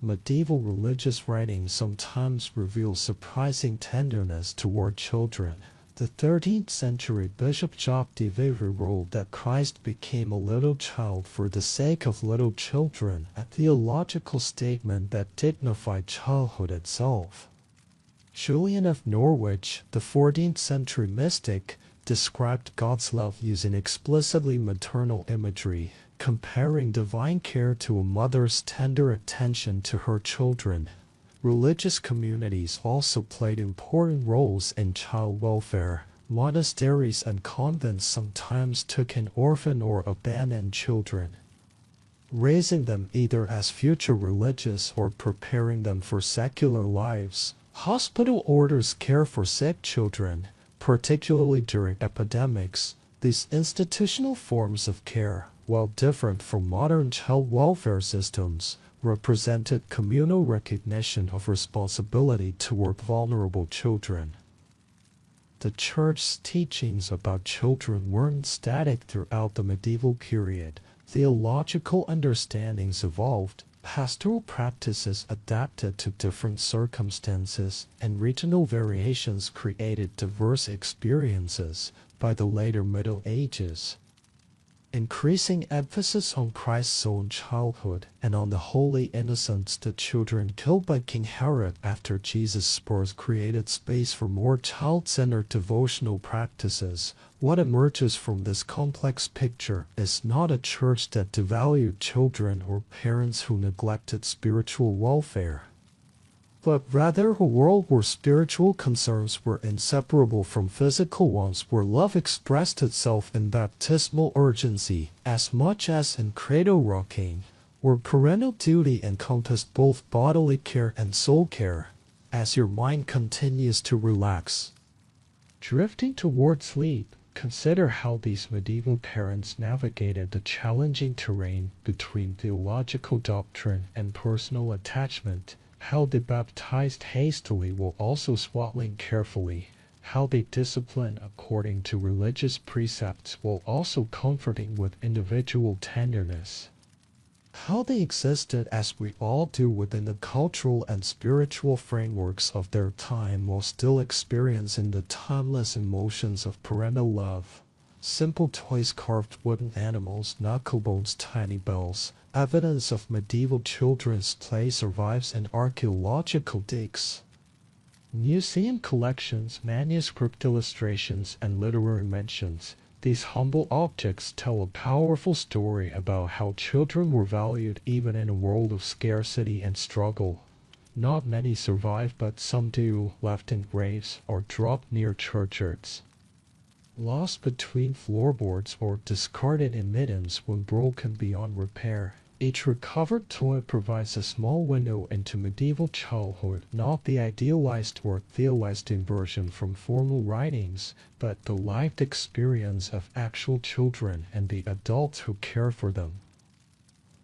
Medieval religious writings sometimes reveal surprising tenderness toward children. The 13th century Bishop Jacques de Vevey wrote that Christ became a little child for the sake of little children, a theological statement that dignified childhood itself. Julian of Norwich, the 14th century mystic, described God's love using explicitly maternal imagery, comparing divine care to a mother's tender attention to her children. Religious communities also played important roles in child welfare. Monasteries and convents sometimes took in orphan or abandoned children, raising them either as future religious or preparing them for secular lives. Hospital orders care for sick children, particularly during epidemics. These institutional forms of care, while different from modern child welfare systems, represented communal recognition of responsibility toward vulnerable children. The Church's teachings about children weren't static throughout the medieval period. Theological understandings evolved, pastoral practices adapted to different circumstances, and regional variations created diverse experiences. By the later Middle Ages, increasing emphasis on Christ's own childhood and on the holy innocents, the children killed by King Herod after Jesus' birth, created space for more child-centered devotional practices. What emerges from this complex picture is not a church that devalued children or parents who neglected spiritual welfare, but rather a world where spiritual concerns were inseparable from physical ones, where love expressed itself in baptismal urgency as much as in cradle rocking, where parental duty encompassed both bodily care and soul care. As your mind continues to relax, drifting toward sleep, consider how these medieval parents navigated the challenging terrain between theological doctrine and personal attachment. How they baptized hastily while also swaddling carefully. How they disciplined according to religious precepts while also comforting with individual tenderness. How they existed, as we all do, within the cultural and spiritual frameworks of their time while still experiencing the timeless emotions of parental love. Simple toys, carved wooden animals, knucklebones, tiny bells. Evidence of medieval children's play survives in archaeological digs, museum collections, manuscript illustrations, and literary mentions. These humble objects tell a powerful story about how children were valued even in a world of scarcity and struggle. Not many survive, but some do, left in graves or dropped near churchyards, lost between floorboards or discarded in middens when broken beyond repair. Each recovered toy provides a small window into medieval childhood, not the idealized or theolized version from formal writings, but the lived experience of actual children and the adults who care for them.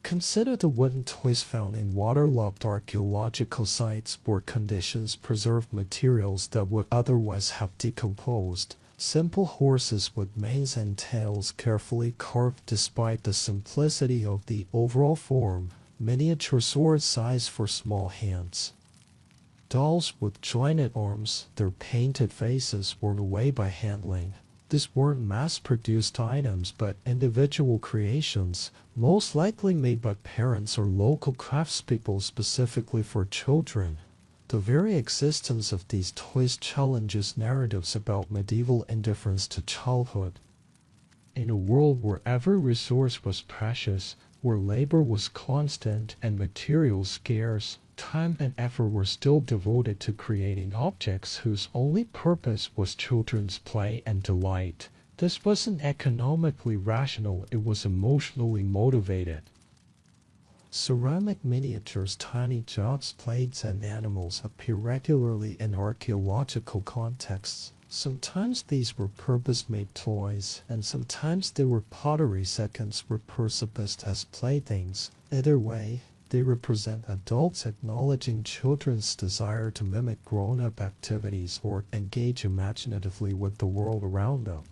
Consider the wooden toys found in waterlogged archaeological sites where conditions preserved materials that would otherwise have decomposed. Simple horses with manes and tails carefully carved despite the simplicity of the overall form. Miniature sword size for small hands. Dolls with jointed arms, their painted faces worn away by handling. These weren't mass-produced items but individual creations, most likely made by parents or local craftspeople specifically for children. The very existence of these toys challenges narratives about medieval indifference to childhood. In a world where every resource was precious, where labor was constant and materials scarce, time and effort were still devoted to creating objects whose only purpose was children's play and delight. This wasn't economically rational, it was emotionally motivated. Ceramic miniatures, tiny jots, plates, and animals appear regularly in archaeological contexts. Sometimes these were purpose-made toys, and sometimes they were pottery seconds repurposed as playthings. Either way, they represent adults acknowledging children's desire to mimic grown-up activities or engage imaginatively with the world around them.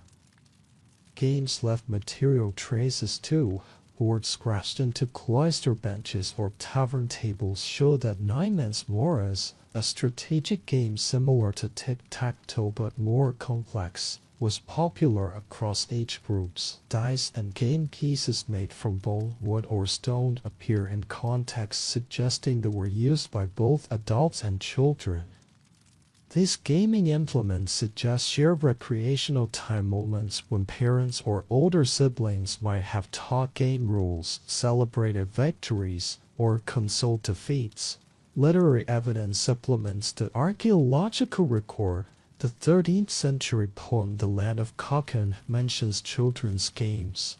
Games left material traces too. Boards scratched into cloister benches or tavern tables show that Nine Men's Morris, a strategic game similar to tic-tac-toe but more complex, was popular across age groups. Dice and game pieces made from bone, wood, or stone appear in contexts suggesting they were used by both adults and children. These gaming implements suggest shared recreational time moments when parents or older siblings might have taught game rules, celebrated victories, or consoled defeats. Literary evidence supplements the archaeological record. The 13th century poem The Land of Cocken mentions children's games,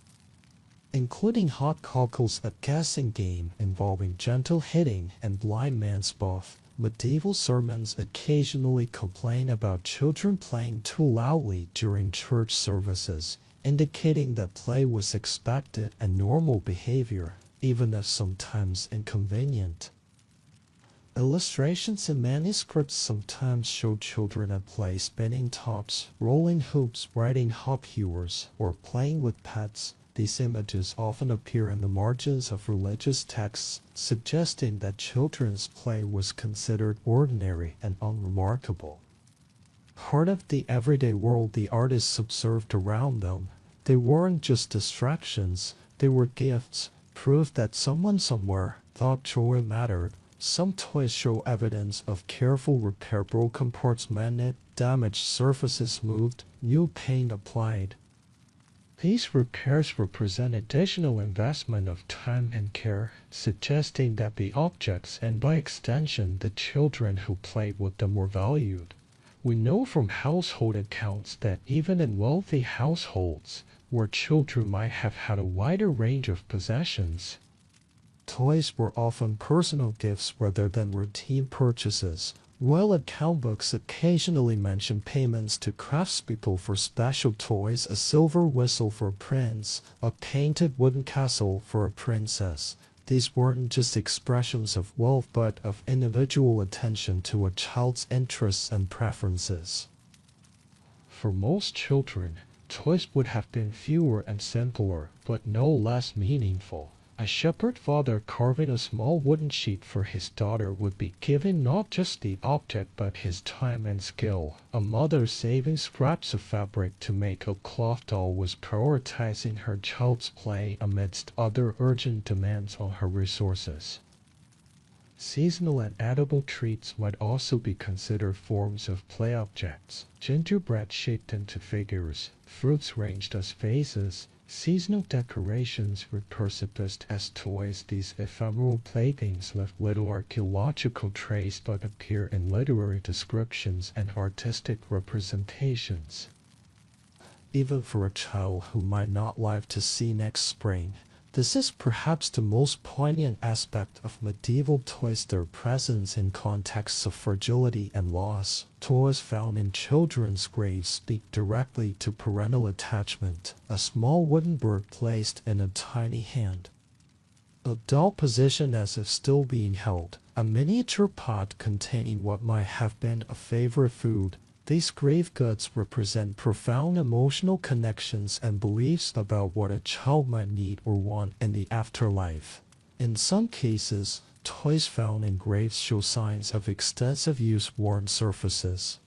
including hot cockles, a guessing game involving gentle hitting and blind man's buff. Medieval sermons occasionally complain about children playing too loudly during church services, indicating that play was expected and normal behavior, even if sometimes inconvenient. Illustrations in manuscripts sometimes show children at play spinning tops, rolling hoops, riding hop hewers, or playing with pets. These images often appear in the margins of religious texts, suggesting that children's play was considered ordinary and unremarkable. Part of the everyday world the artists observed around them. They weren't just distractions, they were gifts, proof that someone somewhere thought joy mattered. Some toys show evidence of careful repair, broken parts mended, damaged surfaces moved, new paint applied. These repairs represent additional investment of time and care, suggesting that the objects and by extension the children who played with them were valued. We know from household accounts that even in wealthy households, where children might have had a wider range of possessions, toys were often personal gifts rather than routine purchases. While account books occasionally mention payments to craftspeople for special toys, a silver whistle for a prince, a painted wooden castle for a princess, these weren't just expressions of wealth but of individual attention to a child's interests and preferences. For most children, toys would have been fewer and simpler, but no less meaningful. A shepherd father carving a small wooden sheet for his daughter would be giving not just the object but his time and skill. A mother saving scraps of fabric to make a cloth doll was prioritizing her child's play amidst other urgent demands on her resources. Seasonal and edible treats might also be considered forms of play objects. Gingerbread shaped into figures, fruits ranged as vases, seasonal decorations repurposed as toys. These ephemeral playthings left little archaeological trace but appear in literary descriptions and artistic representations. Even for a child who might not live to see next spring, this is perhaps the most poignant aspect of medieval toys, their presence in contexts of fragility and loss. Toys found in children's graves speak directly to parental attachment. A small wooden bird placed in a tiny hand, a doll positioned as if still being held, a miniature pot containing what might have been a favorite food. These grave goods represent profound emotional connections and beliefs about what a child might need or want in the afterlife. In some cases, toys found in graves show signs of extensive use, worn surfaces,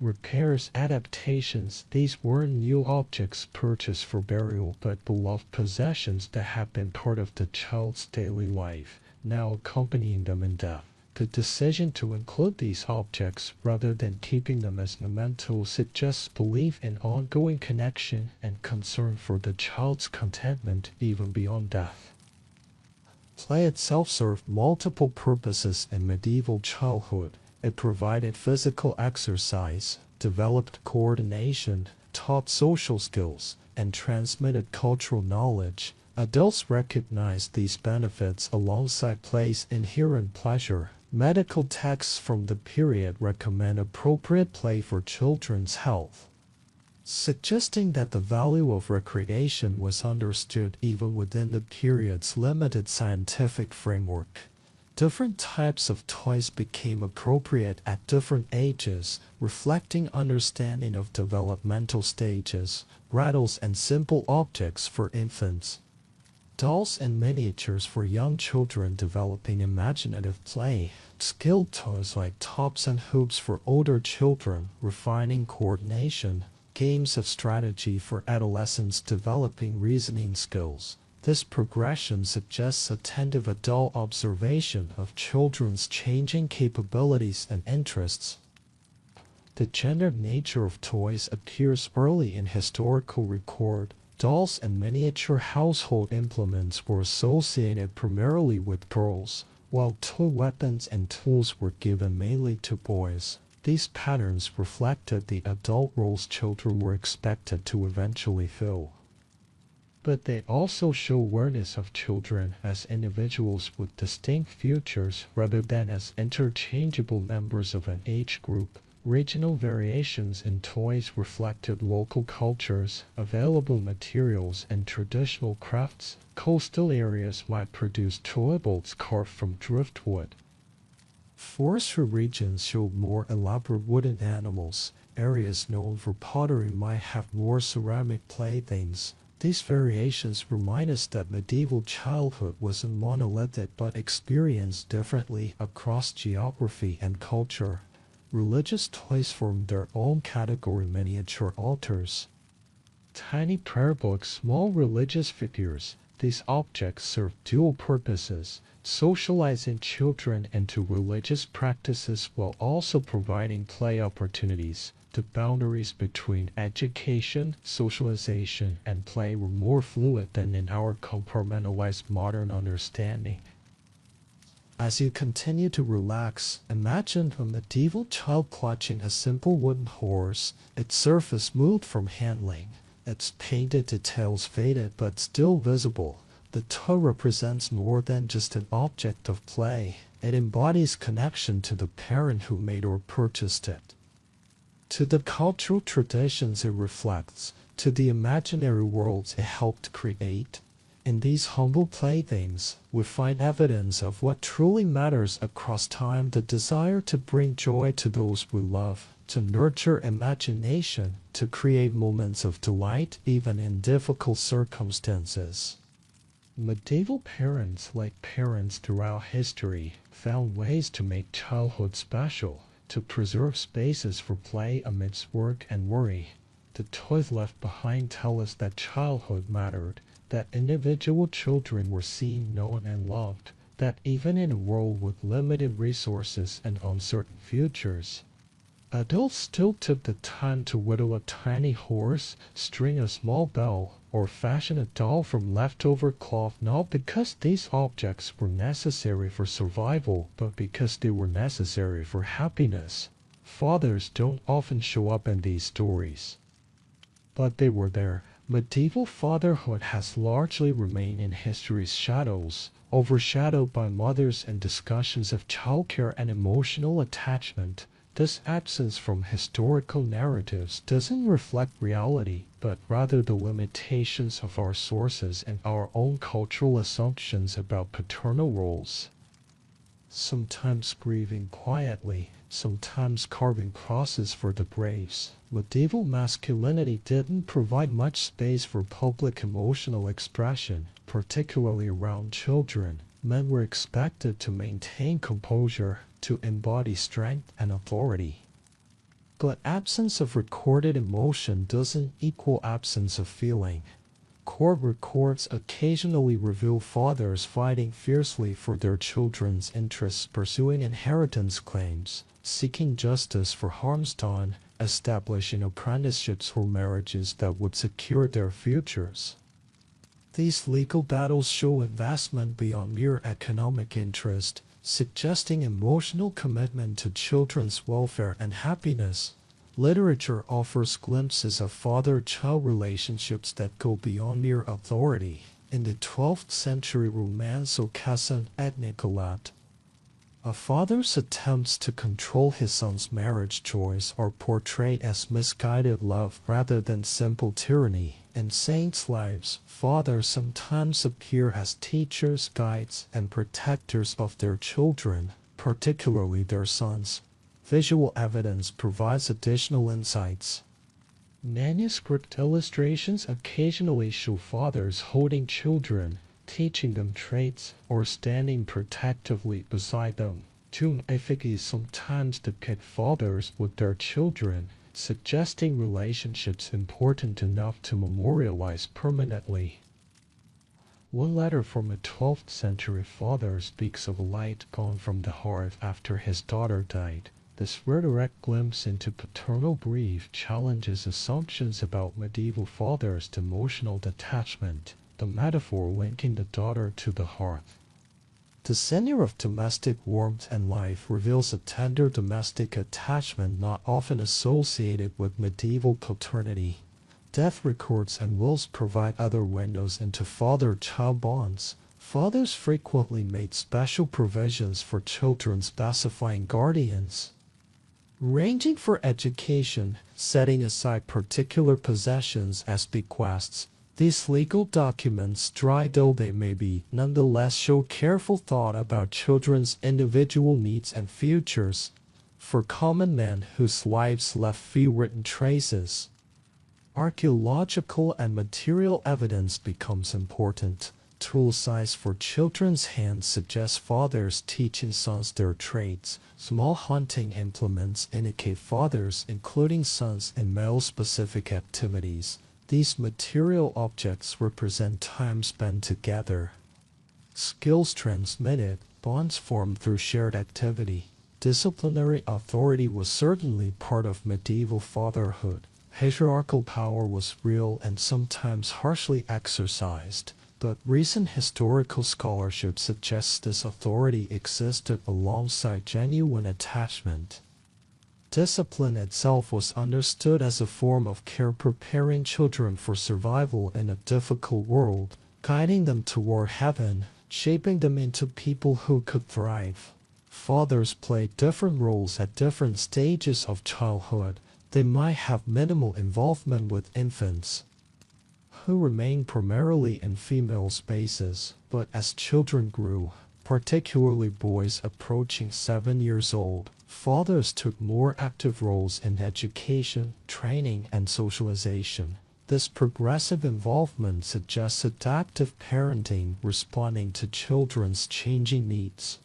Repairs, adaptations, these weren't new objects purchased for burial but beloved possessions that had been part of the child's daily life, now accompanying them in death. The decision to include these objects rather than keeping them as mementos suggests belief in ongoing connection and concern for the child's contentment even beyond death. Play itself served multiple purposes in medieval childhood. It provided physical exercise, developed coordination, taught social skills, and transmitted cultural knowledge. Adults recognized these benefits alongside play's inherent pleasure. Medical texts from the period recommend appropriate play for children's health, suggesting that the value of recreation was understood even within the period's limited scientific framework. Different types of toys became appropriate at different ages, reflecting understanding of developmental stages. Rattles and simple objects for infants. Dolls and miniatures for young children developing imaginative play. Skilled toys like tops and hoops for older children, refining coordination. Games of strategy for adolescents developing reasoning skills. This progression suggests attentive adult observation of children's changing capabilities and interests. The gendered nature of toys appears early in historical record. Dolls and miniature household implements were associated primarily with girls, while toy weapons and tools were given mainly to boys. These patterns reflected the adult roles children were expected to eventually fill. But they also show awareness of children as individuals with distinct futures rather than as interchangeable members of an age group. Regional variations in toys reflected local cultures, available materials, and traditional crafts. Coastal areas might produce toy boats carved from driftwood. Forestry regions showed more elaborate wooden animals. Areas known for pottery might have more ceramic playthings. These variations remind us that medieval childhood wasn't monolithic but experienced differently across geography and culture. Religious toys formed their own category: miniature altars, tiny prayer books, small religious figures. These objects serve dual purposes, socializing children into religious practices while also providing play opportunities. The boundaries between education, socialization, and play were more fluid than in our compartmentalized modern understanding. As you continue to relax, imagine a medieval child clutching a simple wooden horse, its surface smooth from handling, its painted details faded but still visible. The toy represents more than just an object of play. It embodies connection to the parent who made or purchased it, to the cultural traditions it reflects, to the imaginary worlds it helped create. In these humble playthings, we find evidence of what truly matters across time: the desire to bring joy to those we love, to nurture imagination, to create moments of delight even in difficult circumstances. Medieval parents, like parents throughout history, found ways to make childhood special, to preserve spaces for play amidst work and worry. The toys left behind tell us that childhood mattered, that individual children were seen, known, and loved, that even in a world with limited resources and uncertain futures, adults still took the time to whittle a tiny horse, string a small bell, or fashion a doll from leftover cloth, not because these objects were necessary for survival, but because they were necessary for happiness. Fathers don't often show up in these stories, but they were there. Medieval fatherhood has largely remained in history's shadows, overshadowed by mothers and discussions of childcare and emotional attachment. This absence from historical narratives doesn't reflect reality, but rather the limitations of our sources and our own cultural assumptions about paternal roles. Sometimes grieving quietly, sometimes carving crosses for the braves. Medieval masculinity didn't provide much space for public emotional expression, particularly around children. Men were expected to maintain composure, to embody strength and authority. But absence of recorded emotion doesn't equal absence of feeling. Court records occasionally reveal fathers fighting fiercely for their children's interests, pursuing inheritance claims, seeking justice for harms done, establishing apprenticeships or marriages that would secure their futures. These legal battles show investment beyond mere economic interest, suggesting emotional commitment to children's welfare and happiness. Literature offers glimpses of father-child relationships that go beyond mere authority. In the 12th century romance Aucassin et Nicolette, a father's attempts to control his son's marriage choice are portrayed as misguided love rather than simple tyranny. In saints' lives, fathers sometimes appear as teachers, guides, and protectors of their children, particularly their sons. Visual evidence provides additional insights. Manuscript illustrations occasionally show fathers holding children, teaching them traits, or standing protectively beside them. Tomb effigies sometimes depict fathers with their children, suggesting relationships important enough to memorialize permanently. One letter from a 12th century father speaks of a light gone from the hearth after his daughter died. This redirect glimpse into paternal grief challenges assumptions about medieval fathers' emotional detachment, the metaphor linking the daughter to the hearth. The center of domestic warmth and life reveals a tender domestic attachment not often associated with medieval paternity. Death records and wills provide other windows into father-child bonds. Fathers frequently made special provisions for children specifying guardians, ranging for education, setting aside particular possessions as bequests. These legal documents, dry though they may be, nonetheless show careful thought about children's individual needs and futures. For common men whose lives left few written traces, archaeological and material evidence becomes important. Tool size for children's hands suggests fathers teaching sons their trades. Small hunting implements indicate fathers including sons in male-specific activities. These material objects represent time spent together. Skills transmitted, bonds formed through shared activity. Disciplinary authority was certainly part of medieval fatherhood. Patriarchal power was real and sometimes harshly exercised, but recent historical scholarship suggests this authority existed alongside genuine attachment. Discipline itself was understood as a form of care, preparing children for survival in a difficult world, guiding them toward heaven, shaping them into people who could thrive. Fathers played different roles at different stages of childhood. They might have minimal involvement with infants, who remained primarily in female spaces, but as children grew, particularly boys approaching 7 years old, fathers took more active roles in education, training, and socialization. This progressive involvement suggests adaptive parenting responding to children's changing needs.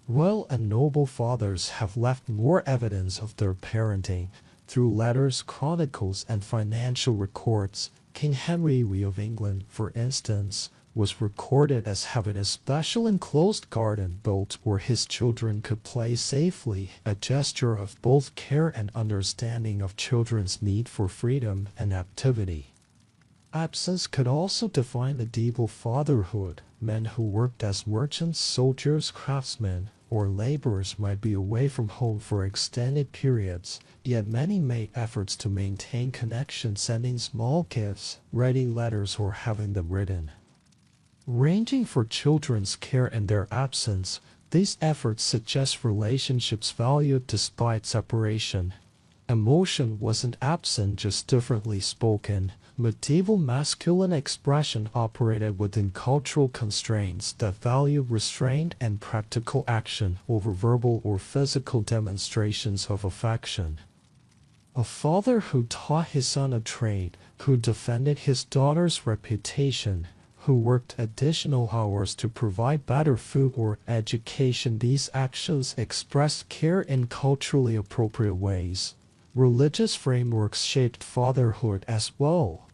Royal and noble fathers have left more evidence of their parenting through letters, chronicles, and financial records. King Henry of England, for instance, was recorded as having a special enclosed garden built where his children could play safely, a gesture of both care and understanding of children's need for freedom and activity. Absence could also define medieval fatherhood. Men who worked as merchants, soldiers, craftsmen, or laborers might be away from home for extended periods, yet many made efforts to maintain connection, sending small gifts, writing letters, or having them written. Ranging for children's care in their absence, these efforts suggest relationships valued despite separation. Emotion wasn't absent, just differently spoken. Medieval masculine expression operated within cultural constraints that valued restraint and practical action over verbal or physical demonstrations of affection. A father who taught his son a trade, who defended his daughter's reputation, who worked additional hours to provide better food or education. These actions expressed care in culturally appropriate ways. Religious frameworks shaped fatherhood as well.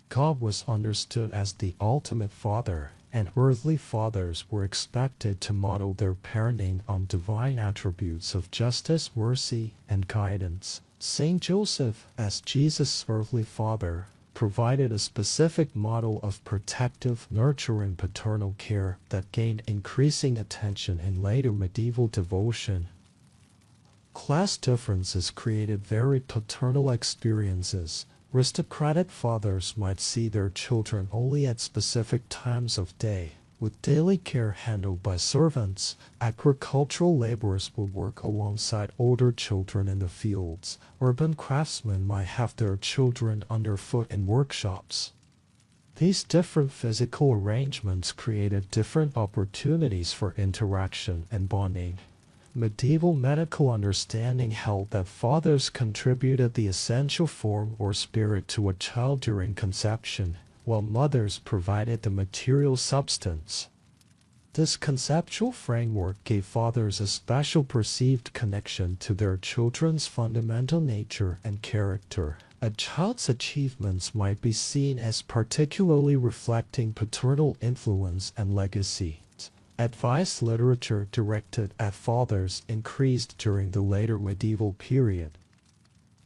God was understood as the ultimate father, and earthly fathers were expected to model their parenting on divine attributes of justice, mercy, and guidance. Saint Joseph, as Jesus' earthly father, provided a specific model of protective, nurturing paternal care that gained increasing attention in later medieval devotion. Class differences created very paternal experiences. Aristocratic fathers might see their children only at specific times of day, with daily care handled by servants. Agricultural laborers would work alongside older children in the fields. Urban craftsmen might have their children underfoot in workshops. These different physical arrangements created different opportunities for interaction and bonding. Medieval medical understanding held that fathers contributed the essential form or spirit to a child during conception, while mothers provided the material substance. This conceptual framework gave fathers a special perceived connection to their children's fundamental nature and character. A child's achievements might be seen as particularly reflecting paternal influence and legacy. Advice literature directed at fathers increased during the later medieval period.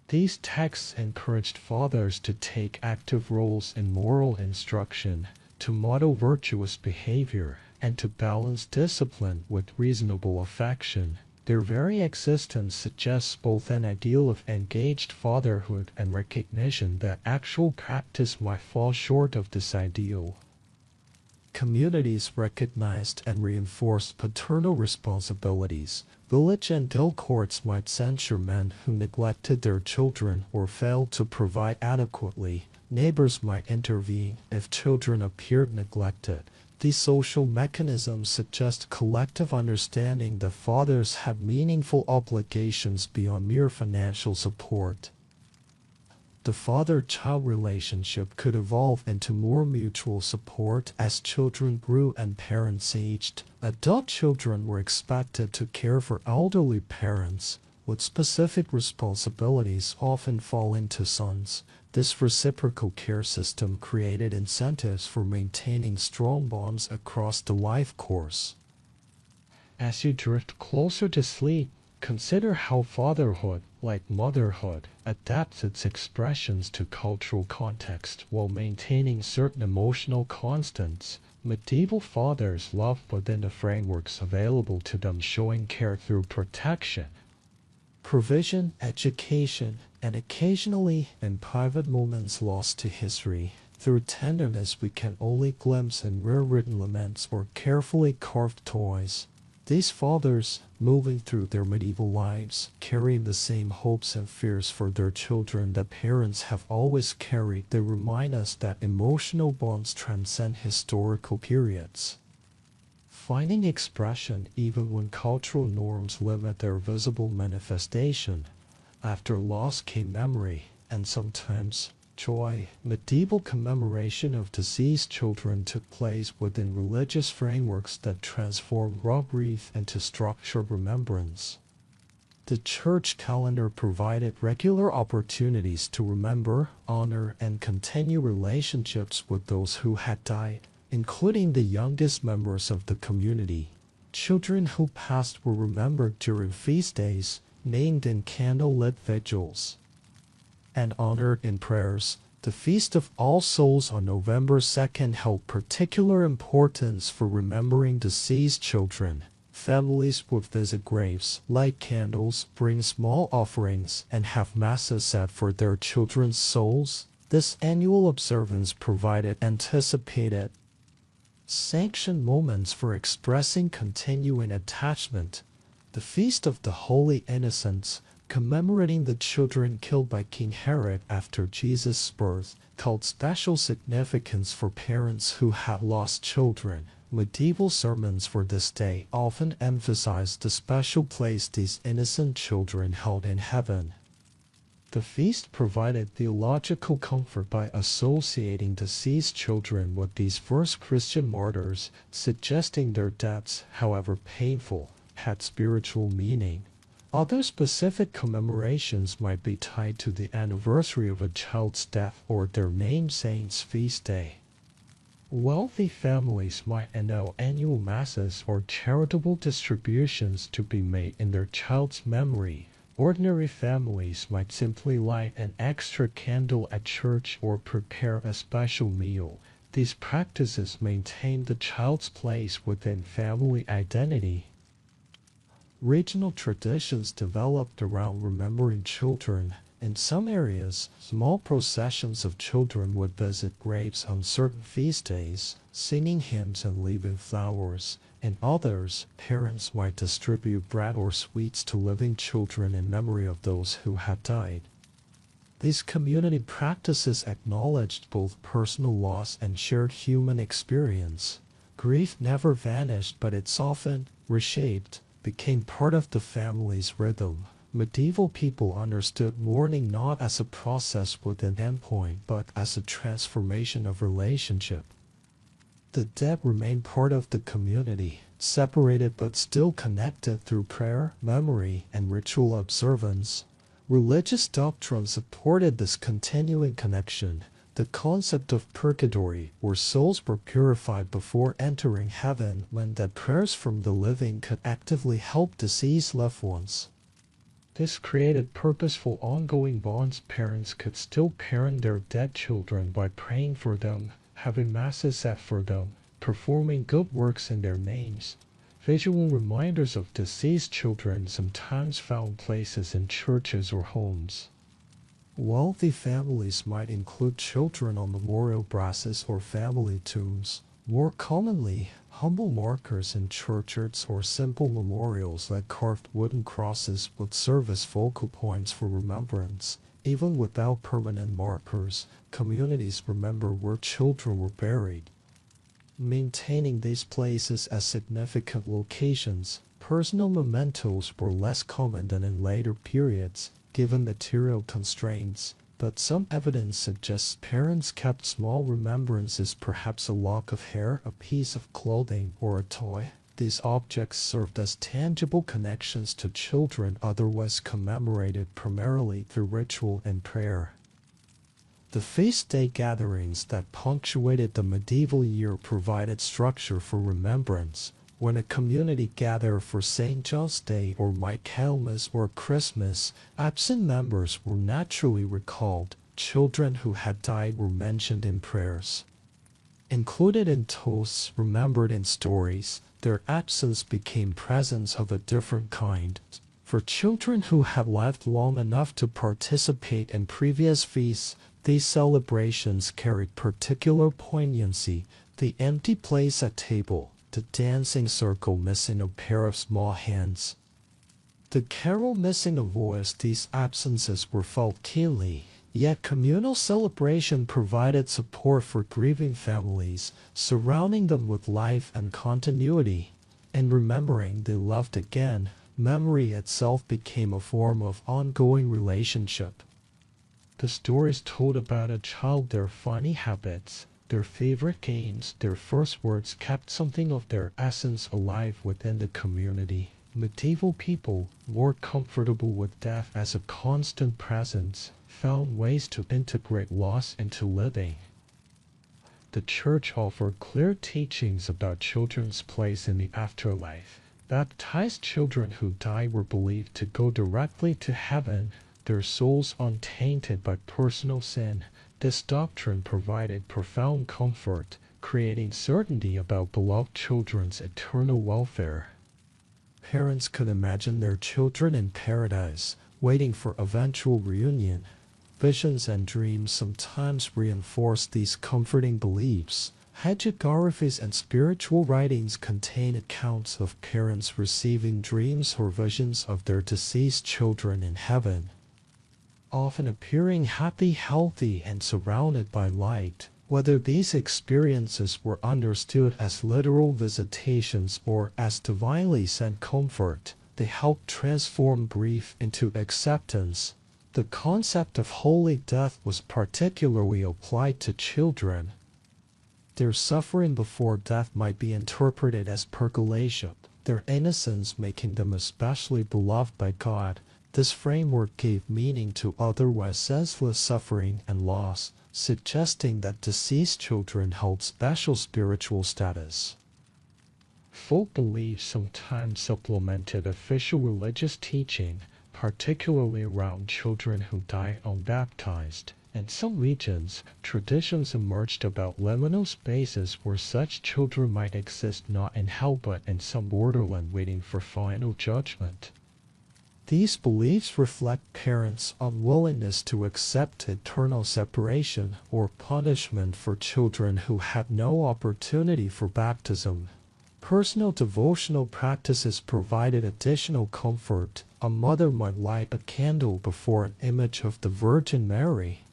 These texts encouraged fathers to take active roles in moral instruction, to model virtuous behavior, and to balance discipline with reasonable affection. Their very existence suggests both an ideal of engaged fatherhood and recognition that actual practice might fall short of this ideal. Communities recognized and reinforced paternal responsibilities. Village and hill courts might censure men who neglected their children or failed to provide adequately. Neighbors might intervene if children appeared neglected. These social mechanisms suggest collective understanding that fathers have meaningful obligations beyond mere financial support. The father-child relationship could evolve into more mutual support as children grew and parents aged. Adult children were expected to care for elderly parents, with specific responsibilities often falling to sons. This reciprocal care system created incentives for maintaining strong bonds across the life course. As you drift closer to sleep, consider how fatherhood, like motherhood, adapts its expressions to cultural context while maintaining certain emotional constants. Medieval fathers loved within the frameworks available to them, showing care through protection, provision, education, and occasionally, in private moments lost to history, through tenderness we can only glimpse in rare-written laments or carefully carved toys. These fathers, moving through their medieval lives, carrying the same hopes and fears for their children that parents have always carried, they remind us that emotional bonds transcend historical periods, finding expression even when cultural norms limit their visible manifestation. After loss came memory, and sometimes joy. Medieval commemoration of deceased children took place within religious frameworks that transformed raw grief into structured remembrance. The church calendar provided regular opportunities to remember, honor, and continue relationships with those who had died, including the youngest members of the community. Children who passed were remembered during feast days, named in candle-lit vigils, and honored in prayers. The Feast of All Souls on November 2nd held particular importance for remembering deceased children. Families would visit graves, light candles, bring small offerings, and have masses said for their children's souls. This annual observance provided anticipated, sanctioned moments for expressing continuing attachment. The Feast of the Holy Innocents, commemorating the children killed by King Herod after Jesus' birth, held special significance for parents who had lost children. Medieval sermons for this day often emphasized the special place these innocent children held in heaven. The feast provided theological comfort by associating deceased children with these first Christian martyrs, suggesting their deaths, however painful, had spiritual meaning. Other specific commemorations might be tied to the anniversary of a child's death or their namesake's feast day. Wealthy families might allow annual masses or charitable distributions to be made in their child's memory. Ordinary families might simply light an extra candle at church or prepare a special meal. These practices maintain the child's place within family identity. Regional traditions developed around remembering children. In some areas, small processions of children would visit graves on certain feast days, singing hymns and leaving flowers. In others, parents might distribute bread or sweets to living children in memory of those who had died. These community practices acknowledged both personal loss and shared human experience. Grief never vanished, but it softened, reshaped, became part of the family's rhythm. Medieval people understood mourning not as a process with an endpoint, but as a transformation of relationship. The dead remained part of the community, separated but still connected through prayer, memory, and ritual observance. Religious doctrine supported this continuing connection. The concept of purgatory, where souls were purified before entering heaven, meant that prayers from the living could actively help deceased loved ones. This created purposeful ongoing bonds. Parents could still parent their dead children by praying for them, having masses said for them, performing good works in their names. Visual reminders of deceased children sometimes found places in churches or homes. Wealthy families might include children on memorial brasses or family tombs. More commonly, humble markers in churchyards or simple memorials like carved wooden crosses would serve as focal points for remembrance. Even without permanent markers, communities remember where children were buried. Maintaining these places as significant locations, personal mementos were less common than in later periods, given material constraints, but some evidence suggests parents kept small remembrances, perhaps a lock of hair, a piece of clothing, or a toy. These objects served as tangible connections to children otherwise commemorated primarily through ritual and prayer. The feast day gatherings that punctuated the medieval year provided structure for remembrance. When a community gathered for St. John's Day or Michaelmas or Christmas, absent members were naturally recalled. Children who had died were mentioned in prayers. Included in toasts, remembered in stories, their absence became presence of a different kind. For children who had lived long enough to participate in previous feasts, these celebrations carried particular poignancy. The empty place at table, the dancing circle missing a pair of small hands, the carol missing a voice, these absences were felt keenly. Yet communal celebration provided support for grieving families, surrounding them with life and continuity. In remembering they loved again, memory itself became a form of ongoing relationship. The stories told about a child, their funny habits, their favorite games, their first words kept something of their essence alive within the community. Medieval people, more comfortable with death as a constant presence, found ways to integrate loss into living. The church offered clear teachings about children's place in the afterlife. Baptized children who died were believed to go directly to heaven, their souls untainted by personal sin. This doctrine provided profound comfort, creating certainty about beloved children's eternal welfare. Parents could imagine their children in paradise, waiting for eventual reunion. Visions and dreams sometimes reinforced these comforting beliefs. Hagiographies and spiritual writings contain accounts of parents receiving dreams or visions of their deceased children in heaven, often appearing happy, healthy, and surrounded by light. Whether these experiences were understood as literal visitations or as divinely sent comfort, they helped transform grief into acceptance. The concept of holy death was particularly applied to children. Their suffering before death might be interpreted as purgation, their innocence making them especially beloved by God. This framework gave meaning to otherwise senseless suffering and loss, suggesting that deceased children held special spiritual status. Folk beliefs sometimes supplemented official religious teaching, particularly around children who die unbaptized. In some regions, traditions emerged about liminal spaces where such children might exist not in hell but in some borderland waiting for final judgment. These beliefs reflect parents' unwillingness to accept eternal separation or punishment for children who had no opportunity for baptism. Personal devotional practices provided additional comfort. A mother might light a candle before an image of the Virgin Mary,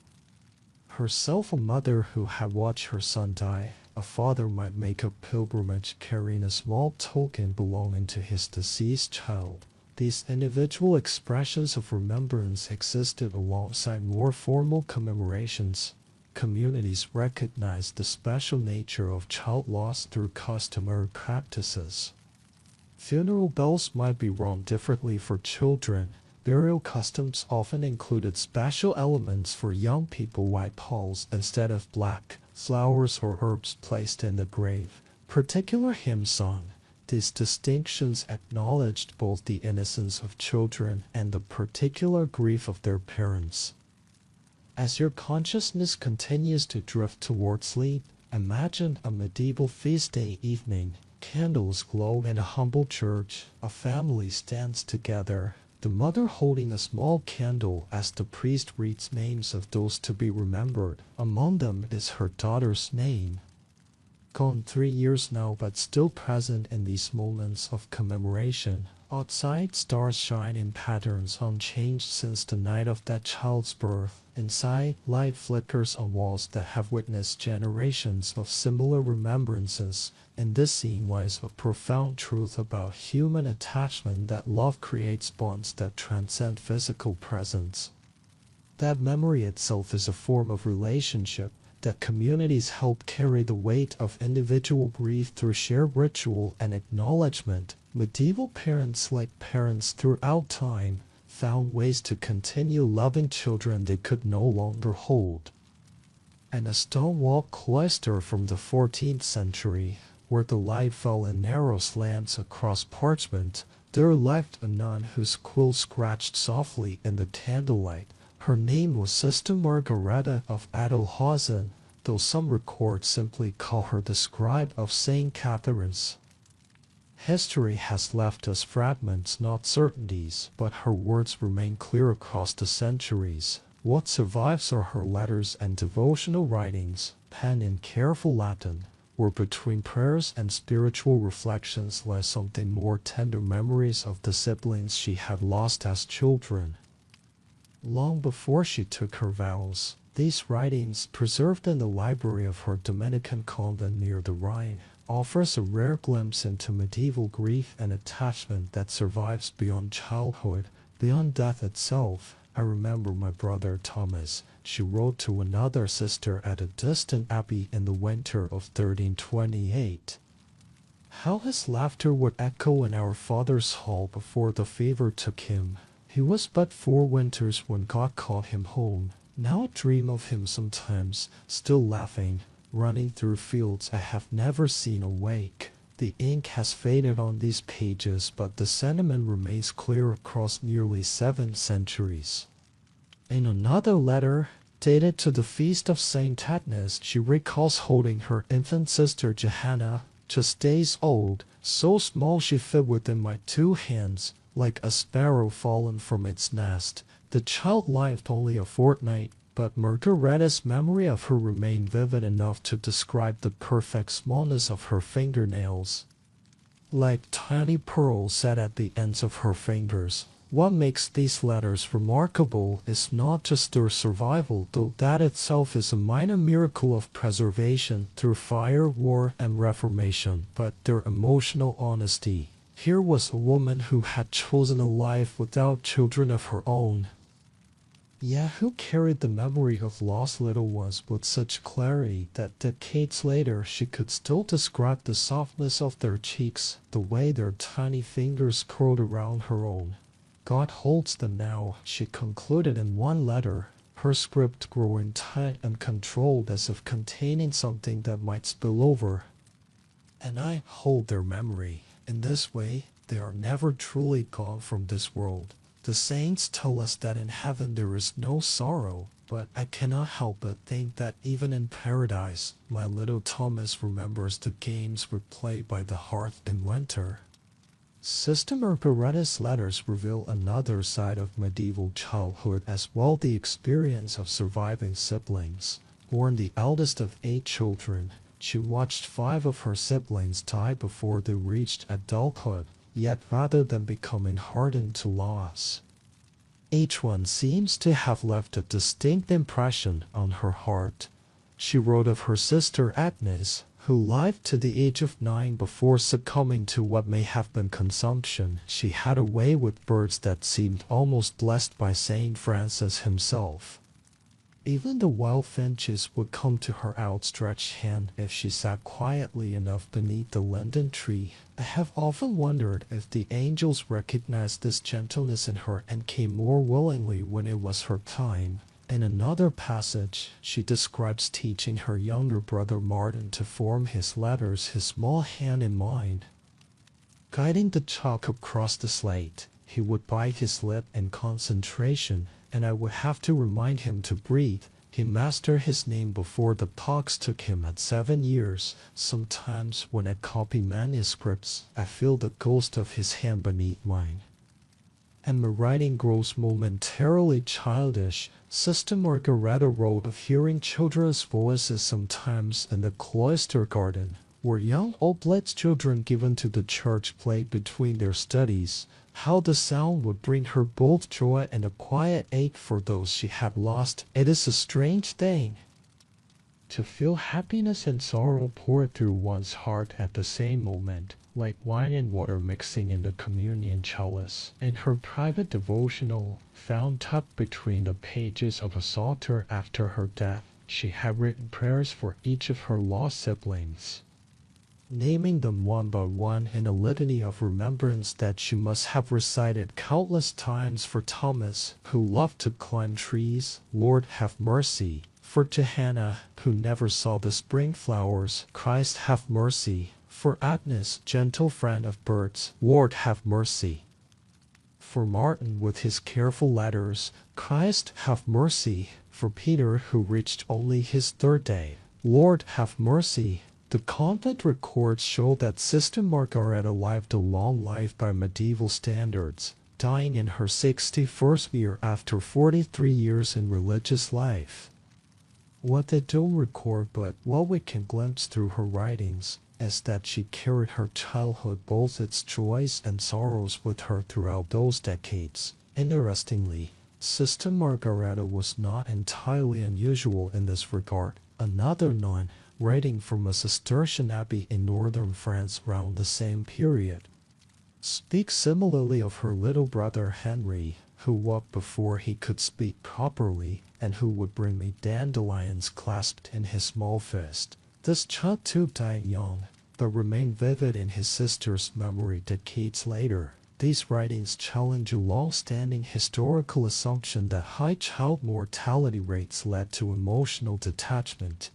herself a mother who had watched her son die. A father might make a pilgrimage carrying a small token belonging to his deceased child. These individual expressions of remembrance existed alongside more formal commemorations. Communities recognized the special nature of child loss through customary practices. Funeral bells might be rung differently for children. Burial customs often included special elements for young people, white pulls instead of black, flowers or herbs placed in the grave, particular hymns sung. These distinctions acknowledged both the innocence of children and the particular grief of their parents. As your consciousness continues to drift toward sleep, imagine a medieval feast day evening. Candles glow in a humble church. A family stands together, the mother holding a small candle as the priest reads names of those to be remembered. Among them is her daughter's name. Gone 3 years now, but still present in these moments of commemoration. Outside, stars shine in patterns unchanged since the night of that child's birth. Inside, light flickers on walls that have witnessed generations of similar remembrances. In this scene lies a profound truth about human attachment, that love creates bonds that transcend physical presence. That memory itself is a form of relationship, that communities help carry the weight of individual grief through shared ritual and acknowledgement. Medieval parents, like parents throughout time, found ways to continue loving children they could no longer hold. And a stone-wall cloister from the 14th century, where the light fell in narrow slants across parchment, there lived a nun whose quill scratched softly in the candlelight. Her name was Sister Margareta of Adelhausen, though some records simply call her the scribe of St. Catherine's. History has left us fragments, not certainties, but her words remain clear across the centuries. What survives are her letters and devotional writings, penned in careful Latin, where between prayers and spiritual reflections lay something more tender, memories of the siblings she had lost as children. Long before she took her vows, these writings, preserved in the library of her Dominican convent near the Rhine, offers a rare glimpse into medieval grief and attachment that survives beyond childhood, beyond death itself. I remember my brother Thomas, she wrote to another sister at a distant abbey in the winter of 1328. How his laughter would echo in our father's hall before the fever took him. He was but 4 winters when God called him home. Now I dream of him sometimes, still laughing, running through fields I have never seen awake. The ink has faded on these pages, but the sentiment remains clear across nearly 7 centuries. In another letter, dated to the feast of Saint Agnes, she recalls holding her infant sister Johanna, just days old, so small she fit within my 2 hands, like a sparrow fallen from its nest. The child lived only a fortnight, but Margareta's memory of her remained vivid enough to describe the perfect smallness of her fingernails, like tiny pearls set at the ends of her fingers. What makes these letters remarkable is not just their survival, though that itself is a minor miracle of preservation through fire, war, and reformation, but their emotional honesty. Here was a woman who had chosen a life without children of her own. Yeah, who carried the memory of lost little ones with such clarity that decades later she could still describe the softness of their cheeks, the way their tiny fingers curled around her own. God holds them now, she concluded in one letter, her script growing tight and controlled as if containing something that might spill over. And I hold their memory. In this way, they are never truly gone from this world. The saints tell us that in heaven there is no sorrow, but I cannot help but think that even in paradise, my little Thomas remembers the games we played by the hearth in winter. Sister Margaretta's letters reveal another side of medieval childhood as well, the experience of surviving siblings. Born the eldest of 8 children, she watched 5 of her siblings die before they reached adulthood, yet rather than becoming hardened to loss, each one seems to have left a distinct impression on her heart. She wrote of her sister Agnes, who lived to the age of 9 before succumbing to what may have been consumption. She had a way with birds that seemed almost blessed by Saint Francis himself. Even the wild finches would come to her outstretched hand if she sat quietly enough beneath the linden tree. I have often wondered if the angels recognized this gentleness in her and came more willingly when it was her time. In another passage, she describes teaching her younger brother Martin to form his letters, his small hand in mine. Guiding the chalk across the slate, he would bite his lip in concentration, and I would have to remind him to breathe. He mastered his name before the pox took him at 7 years. Sometimes when I copy manuscripts, I feel the ghost of his hand beneath mine, and my writing grows momentarily childish. Sister Margaretta wrote of hearing children's voices sometimes in the cloister garden, where young oblates children given to the church played between their studies. How the sound would bring her both joy and a quiet ache for those she had lost. It is a strange thing to feel happiness and sorrow pour through one's heart at the same moment, like wine and water mixing in the communion chalice. In her private devotional, found tucked between the pages of a psalter after her death, she had written prayers for each of her lost siblings, naming them one by one in a litany of remembrance that she must have recited countless times. For Thomas, who loved to climb trees, Lord have mercy. For Johanna, who never saw the spring flowers, Christ have mercy. For Agnes, gentle friend of birds, Lord have mercy. For Martin, with his careful letters, Christ have mercy. For Peter, who reached only his 3rd day, Lord have mercy. The convent records show that Sister Margaretta lived a long life by medieval standards, dying in her 61st year after 43 years in religious life. What they don't record, but what we can glimpse through her writings, is that she carried her childhood, both its joys and sorrows, with her throughout those decades. Interestingly, Sister Margaretta was not entirely unusual in this regard. Another nun, writing from a Cistercian abbey in northern France around the same period, speaks similarly of her little brother Henry, who walked before he could speak properly, and who would bring me dandelions clasped in his small fist. This child too died young, but remained vivid in his sister's memory decades later. These writings challenge a long-standing historical assumption that high child mortality rates led to emotional detachment.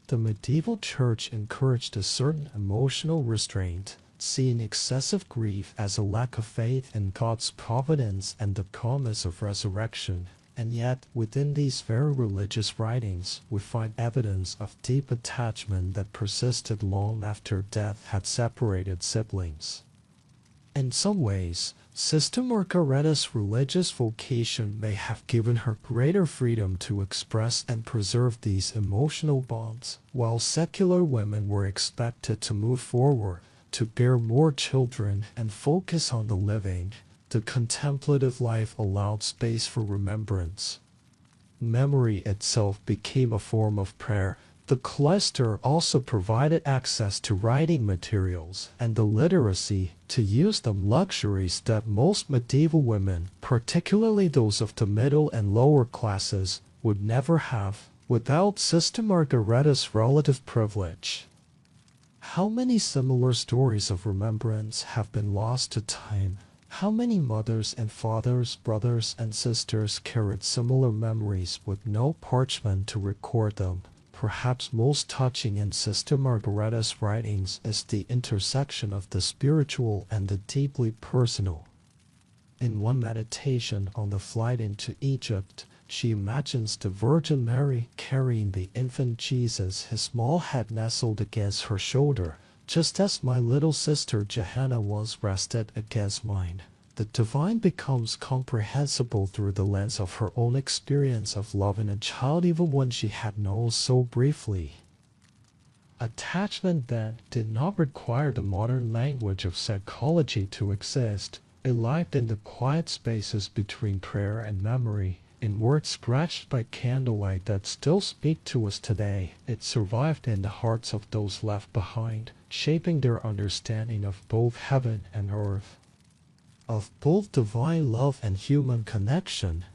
The medieval church encouraged a certain emotional restraint, seeing excessive grief as a lack of faith in God's providence and the promise of resurrection. And yet, within these very religious writings, we find evidence of deep attachment that persisted long after death had separated siblings. In some ways, Sister Margaretta's religious vocation may have given her greater freedom to express and preserve these emotional bonds, while secular women were expected to move forward, to bear more children and focus on the living. The contemplative life allowed space for remembrance. Memory itself became a form of prayer, The cloister also provided access to writing materials and the literacy to use them, luxuries that most medieval women, particularly those of the middle and lower classes, would never have without Sister Margaretta's relative privilege. How many similar stories of remembrance have been lost to time? How many mothers and fathers, brothers and sisters carried similar memories with no parchment to record them? Perhaps most touching in Sister Margaretta's writings is the intersection of the spiritual and the deeply personal. In one meditation on the flight into Egypt, she imagines the Virgin Mary carrying the infant Jesus, his small head nestled against her shoulder, just as my little sister Johanna was rested against mine. The divine becomes comprehensible through the lens of her own experience of loving a child even when she had known so briefly. Attachment, then, did not require the modern language of psychology to exist. It lived in the quiet spaces between prayer and memory, in words scratched by candlelight that still speak to us today. It survived in the hearts of those left behind, shaping their understanding of both heaven and earth, of both divine love and human connection.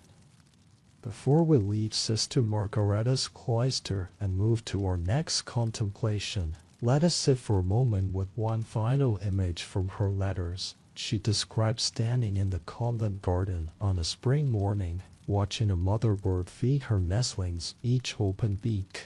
Before we leave Sister Margaretta's cloister and move to our next contemplation, let us sit for a moment with one final image from her letters. She describes standing in the convent garden on a spring morning, watching a mother bird feed her nestlings, each open beak.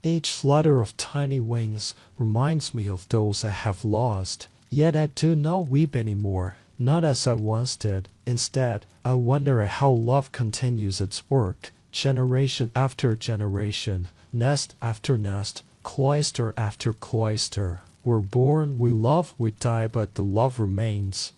Each flutter of tiny wings reminds me of those I have lost, yet I do not weep anymore, not as I once did. Instead, I wonder at how love continues its work, generation after generation, nest after nest, cloister after cloister. We're born, we love, we die, but the love remains.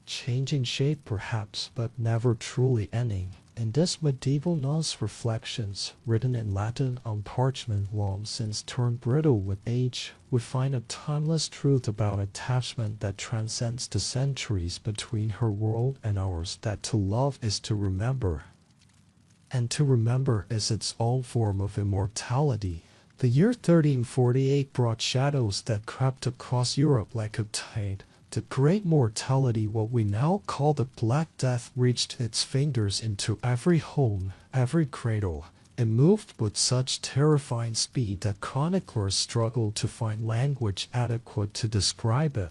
Changing shape perhaps, but never truly ending. In this medieval nun's reflections, written in Latin on parchment long since turned brittle with age, we find a timeless truth about attachment that transcends the centuries between her world and ours, that to love is to remember. And to remember is its own form of immortality. The year 1348 brought shadows that crept across Europe like a tide. The great mortality, what we now call the Black Death, reached its fingers into every home, every cradle. It moved with such terrifying speed that chroniclers struggled to find language adequate to describe it.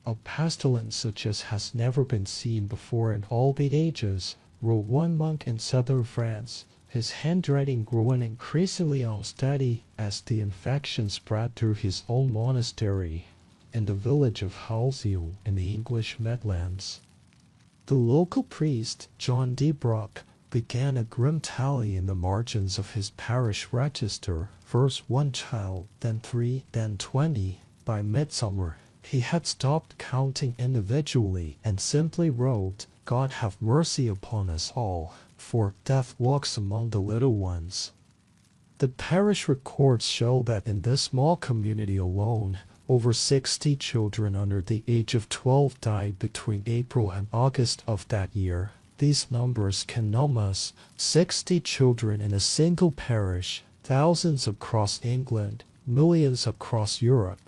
A pestilence such as has never been seen before in all the ages, wrote one monk in southern France, his handwriting growing increasingly unsteady as the infection spread through his own monastery in the village of Halsey in the English Midlands. The local priest, John D. Brock, began a grim tally in the margins of his parish register, first 1 child, then 3, then 20. By midsummer, he had stopped counting individually and simply wrote, "God have mercy upon us all, for death walks among the little ones." The parish records show that in this small community alone, over 60 children under the age of 12 died between April and August of that year. These numbers can numb us. 60 children in a single parish, thousands across England, millions across Europe.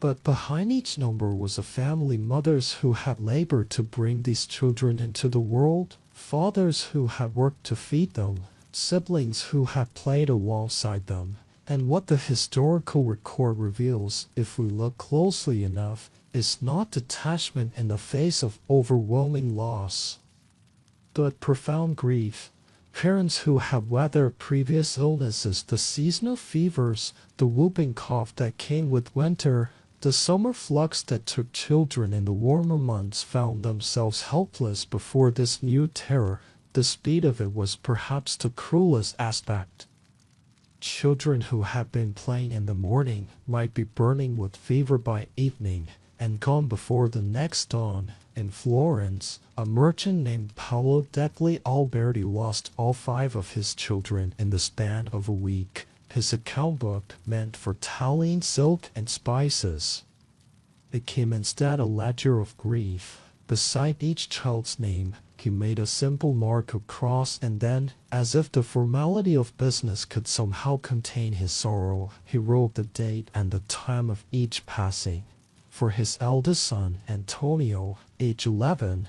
But behind each number was a family, mothers who had labored to bring these children into the world, fathers who had worked to feed them, siblings who had played alongside them. And what the historical record reveals, if we look closely enough, is not detachment in the face of overwhelming loss, but profound grief. Parents who had weathered previous illnesses, the seasonal fevers, the whooping cough that came with winter, the summer flux that took children in the warmer months, found themselves helpless before this new terror. The speed of it was perhaps the cruelest aspect. Children who had been playing in the morning might be burning with fever by evening and gone before the next dawn. In Florence, a merchant named Paolo degli Alberti lost all 5 of his children in the span of a week. His account book, meant for tallying silk and spices, became instead a ledger of grief. Beside each child's name He made a simple mark across, and then, as if the formality of business could somehow contain his sorrow, he wrote the date and the time of each passing. For his eldest son, Antonio, age 11,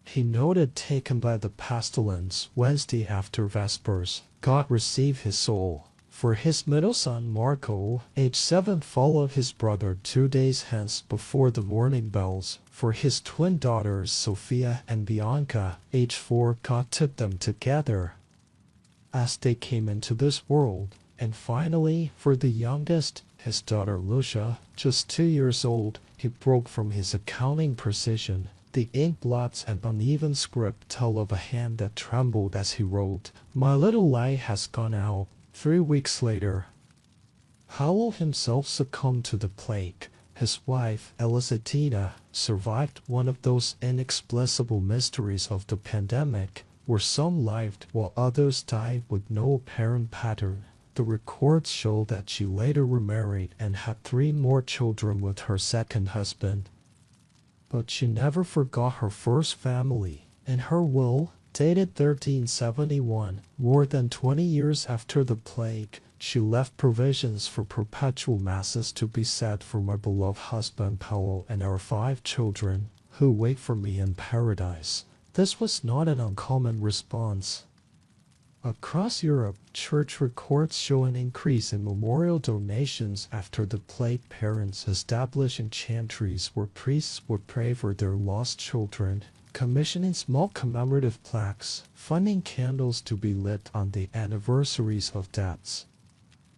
he noted, taken by the pestilence, Wednesday after Vespers, God receive his soul. For his middle son, Marco, age 7, followed his brother 2 days hence before the morning bells. For his twin daughters, Sophia and Bianca, age 4, God took them together as they came into this world. And finally, for the youngest, his daughter Lucia, just 2 years old, he broke from his accounting precision. The ink blots and uneven script tell of a hand that trembled as he wrote, "My little light has gone out." 3 weeks later, Howell himself succumbed to the plague. His wife, Elizabetta, survived, one of those inexplicable mysteries of the pandemic, where some lived while others died with no apparent pattern. The records show that she later remarried and had 3 more children with her second husband. But she never forgot her first family. In her will, dated 1371, more than 20 years after the plague, she left provisions for perpetual masses to be said for my beloved husband Paolo and our 5 children, who wait for me in paradise. This was not an uncommon response. Across Europe, church records show an increase in memorial donations after the plague. Parents establishing chantries where priests would pray for their lost children, commissioning small commemorative plaques, funding candles to be lit on the anniversaries of deaths.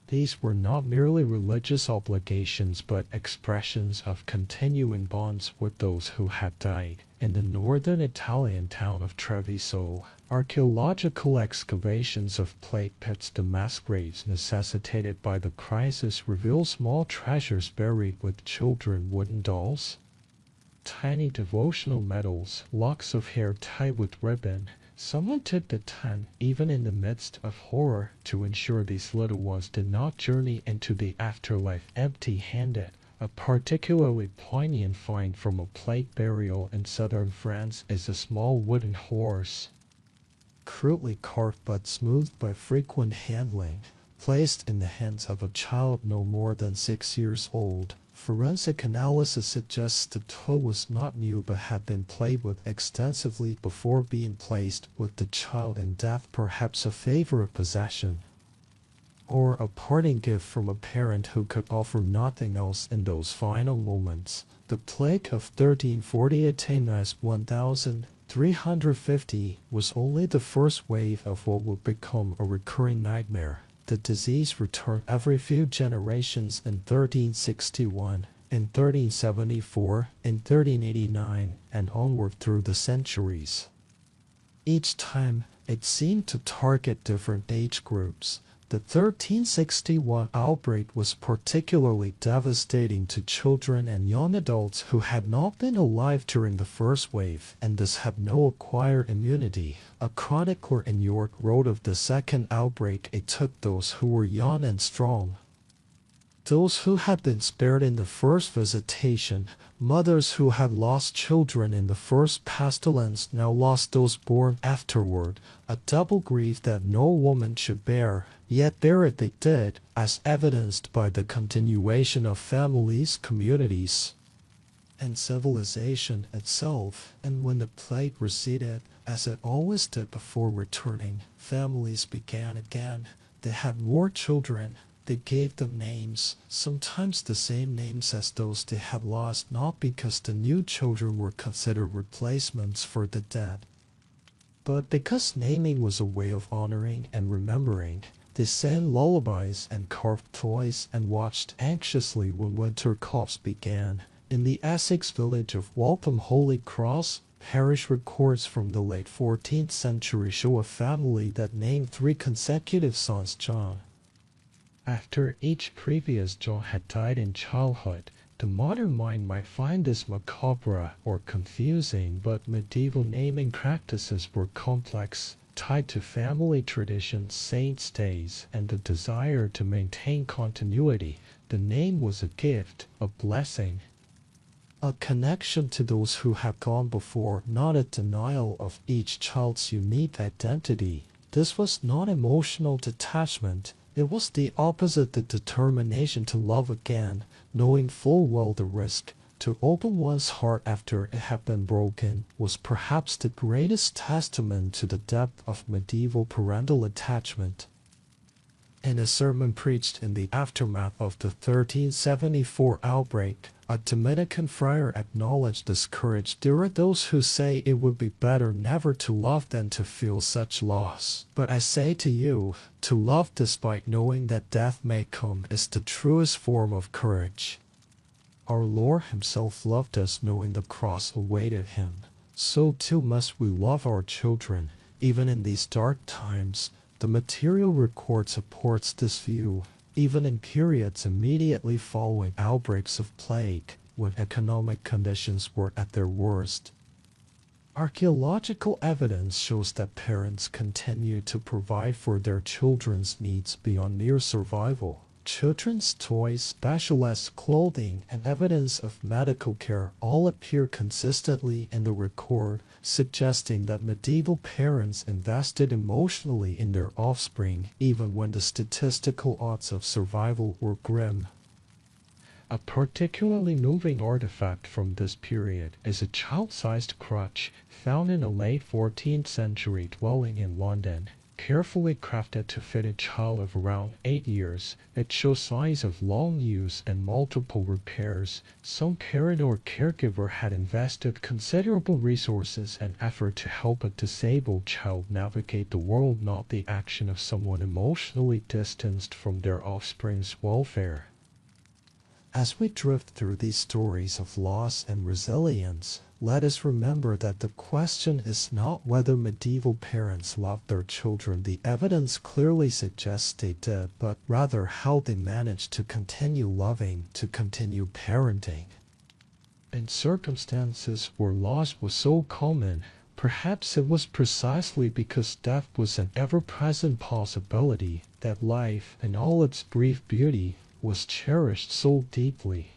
These were not merely religious obligations but expressions of continuing bonds with those who had died. In the northern Italian town of Treviso, archaeological excavations of plague pits, the mass graves necessitated by the crisis, reveal small treasures buried with children, wooden dolls, tiny devotional medals, locks of hair tied with ribbon. Someone took the time, even in the midst of horror, to ensure these little ones did not journey into the afterlife empty-handed. A particularly poignant find from a plague burial in southern France is a small wooden horse, crudely carved but smoothed by frequent handling, placed in the hands of a child no more than 6 years old. Forensic analysis suggests the toe was not new but had been played with extensively before being placed with the child in death, perhaps a favor of possession, or a parting gift from a parent who could offer nothing else in those final moments. The plague of 1348-1350 was only the first wave of what would become a recurring nightmare. The disease returned every few generations in 1361, in 1374, in 1389, and onward through the centuries. Each time, it seemed to target different age groups. The 1361 outbreak was particularly devastating to children and young adults who had not been alive during the first wave and thus had no acquired immunity. A chronicler in York wrote of the second outbreak: "It took those who were young and strong, those who had been spared in the first visitation, mothers who had lost children in the first pestilence now lost those born afterward, a double grief that no woman should bear, yet bear it they did, as evidenced by the continuation of families, communities, and civilization itself. And when the plague receded, as it always did before returning, families began again. They had more children. They gave them names, sometimes the same names as those they had lost, not because the new children were considered replacements for the dead, but because naming was a way of honoring and remembering. They sang lullabies and carved toys and watched anxiously when winter coughs began. In the Essex village of Waltham Holy Cross, parish records from the late 14th century show a family that named 3 consecutive sons John, after each previous John had died in childhood. The modern mind might find this macabre or confusing, but medieval naming practices were complex, tied to family traditions, saints' days, and the desire to maintain continuity. The name was a gift, a blessing. A connection to those who have gone before, not a denial of each child's unique identity. This was not emotional detachment, it was the opposite, the determination to love again, knowing full well the risk. To open one's heart after it had been broken was perhaps the greatest testament to the depth of medieval parental attachment. In a sermon preached in the aftermath of the 1374 outbreak, a Dominican friar acknowledged this courage. There are those who say it would be better never to love than to feel such loss. But I say to you, to love despite knowing that death may come is the truest form of courage. Our Lord himself loved us knowing the cross awaited him. So too must we love our children, even in these dark times. The material record supports this view, even in periods immediately following outbreaks of plague, when economic conditions were at their worst. Archaeological evidence shows that parents continue to provide for their children's needs beyond mere survival. Children's toys, specialized clothing, and evidence of medical care all appear consistently in the record, suggesting that medieval parents invested emotionally in their offspring, even when the statistical odds of survival were grim. A particularly moving artifact from this period is a child-sized crutch found in a late 14th century dwelling in London. Carefully crafted to fit a child of around 8 years, it shows signs of long use and multiple repairs. Some parent or caregiver had invested considerable resources and effort to help a disabled child navigate the world, not the action of someone emotionally distanced from their offspring's welfare. As we drift through these stories of loss and resilience, let us remember that the question is not whether medieval parents loved their children. The evidence clearly suggests they did, but rather how they managed to continue loving, to continue parenting. In circumstances where loss was so common, perhaps it was precisely because death was an ever-present possibility that life, in all its brief beauty, was cherished so deeply.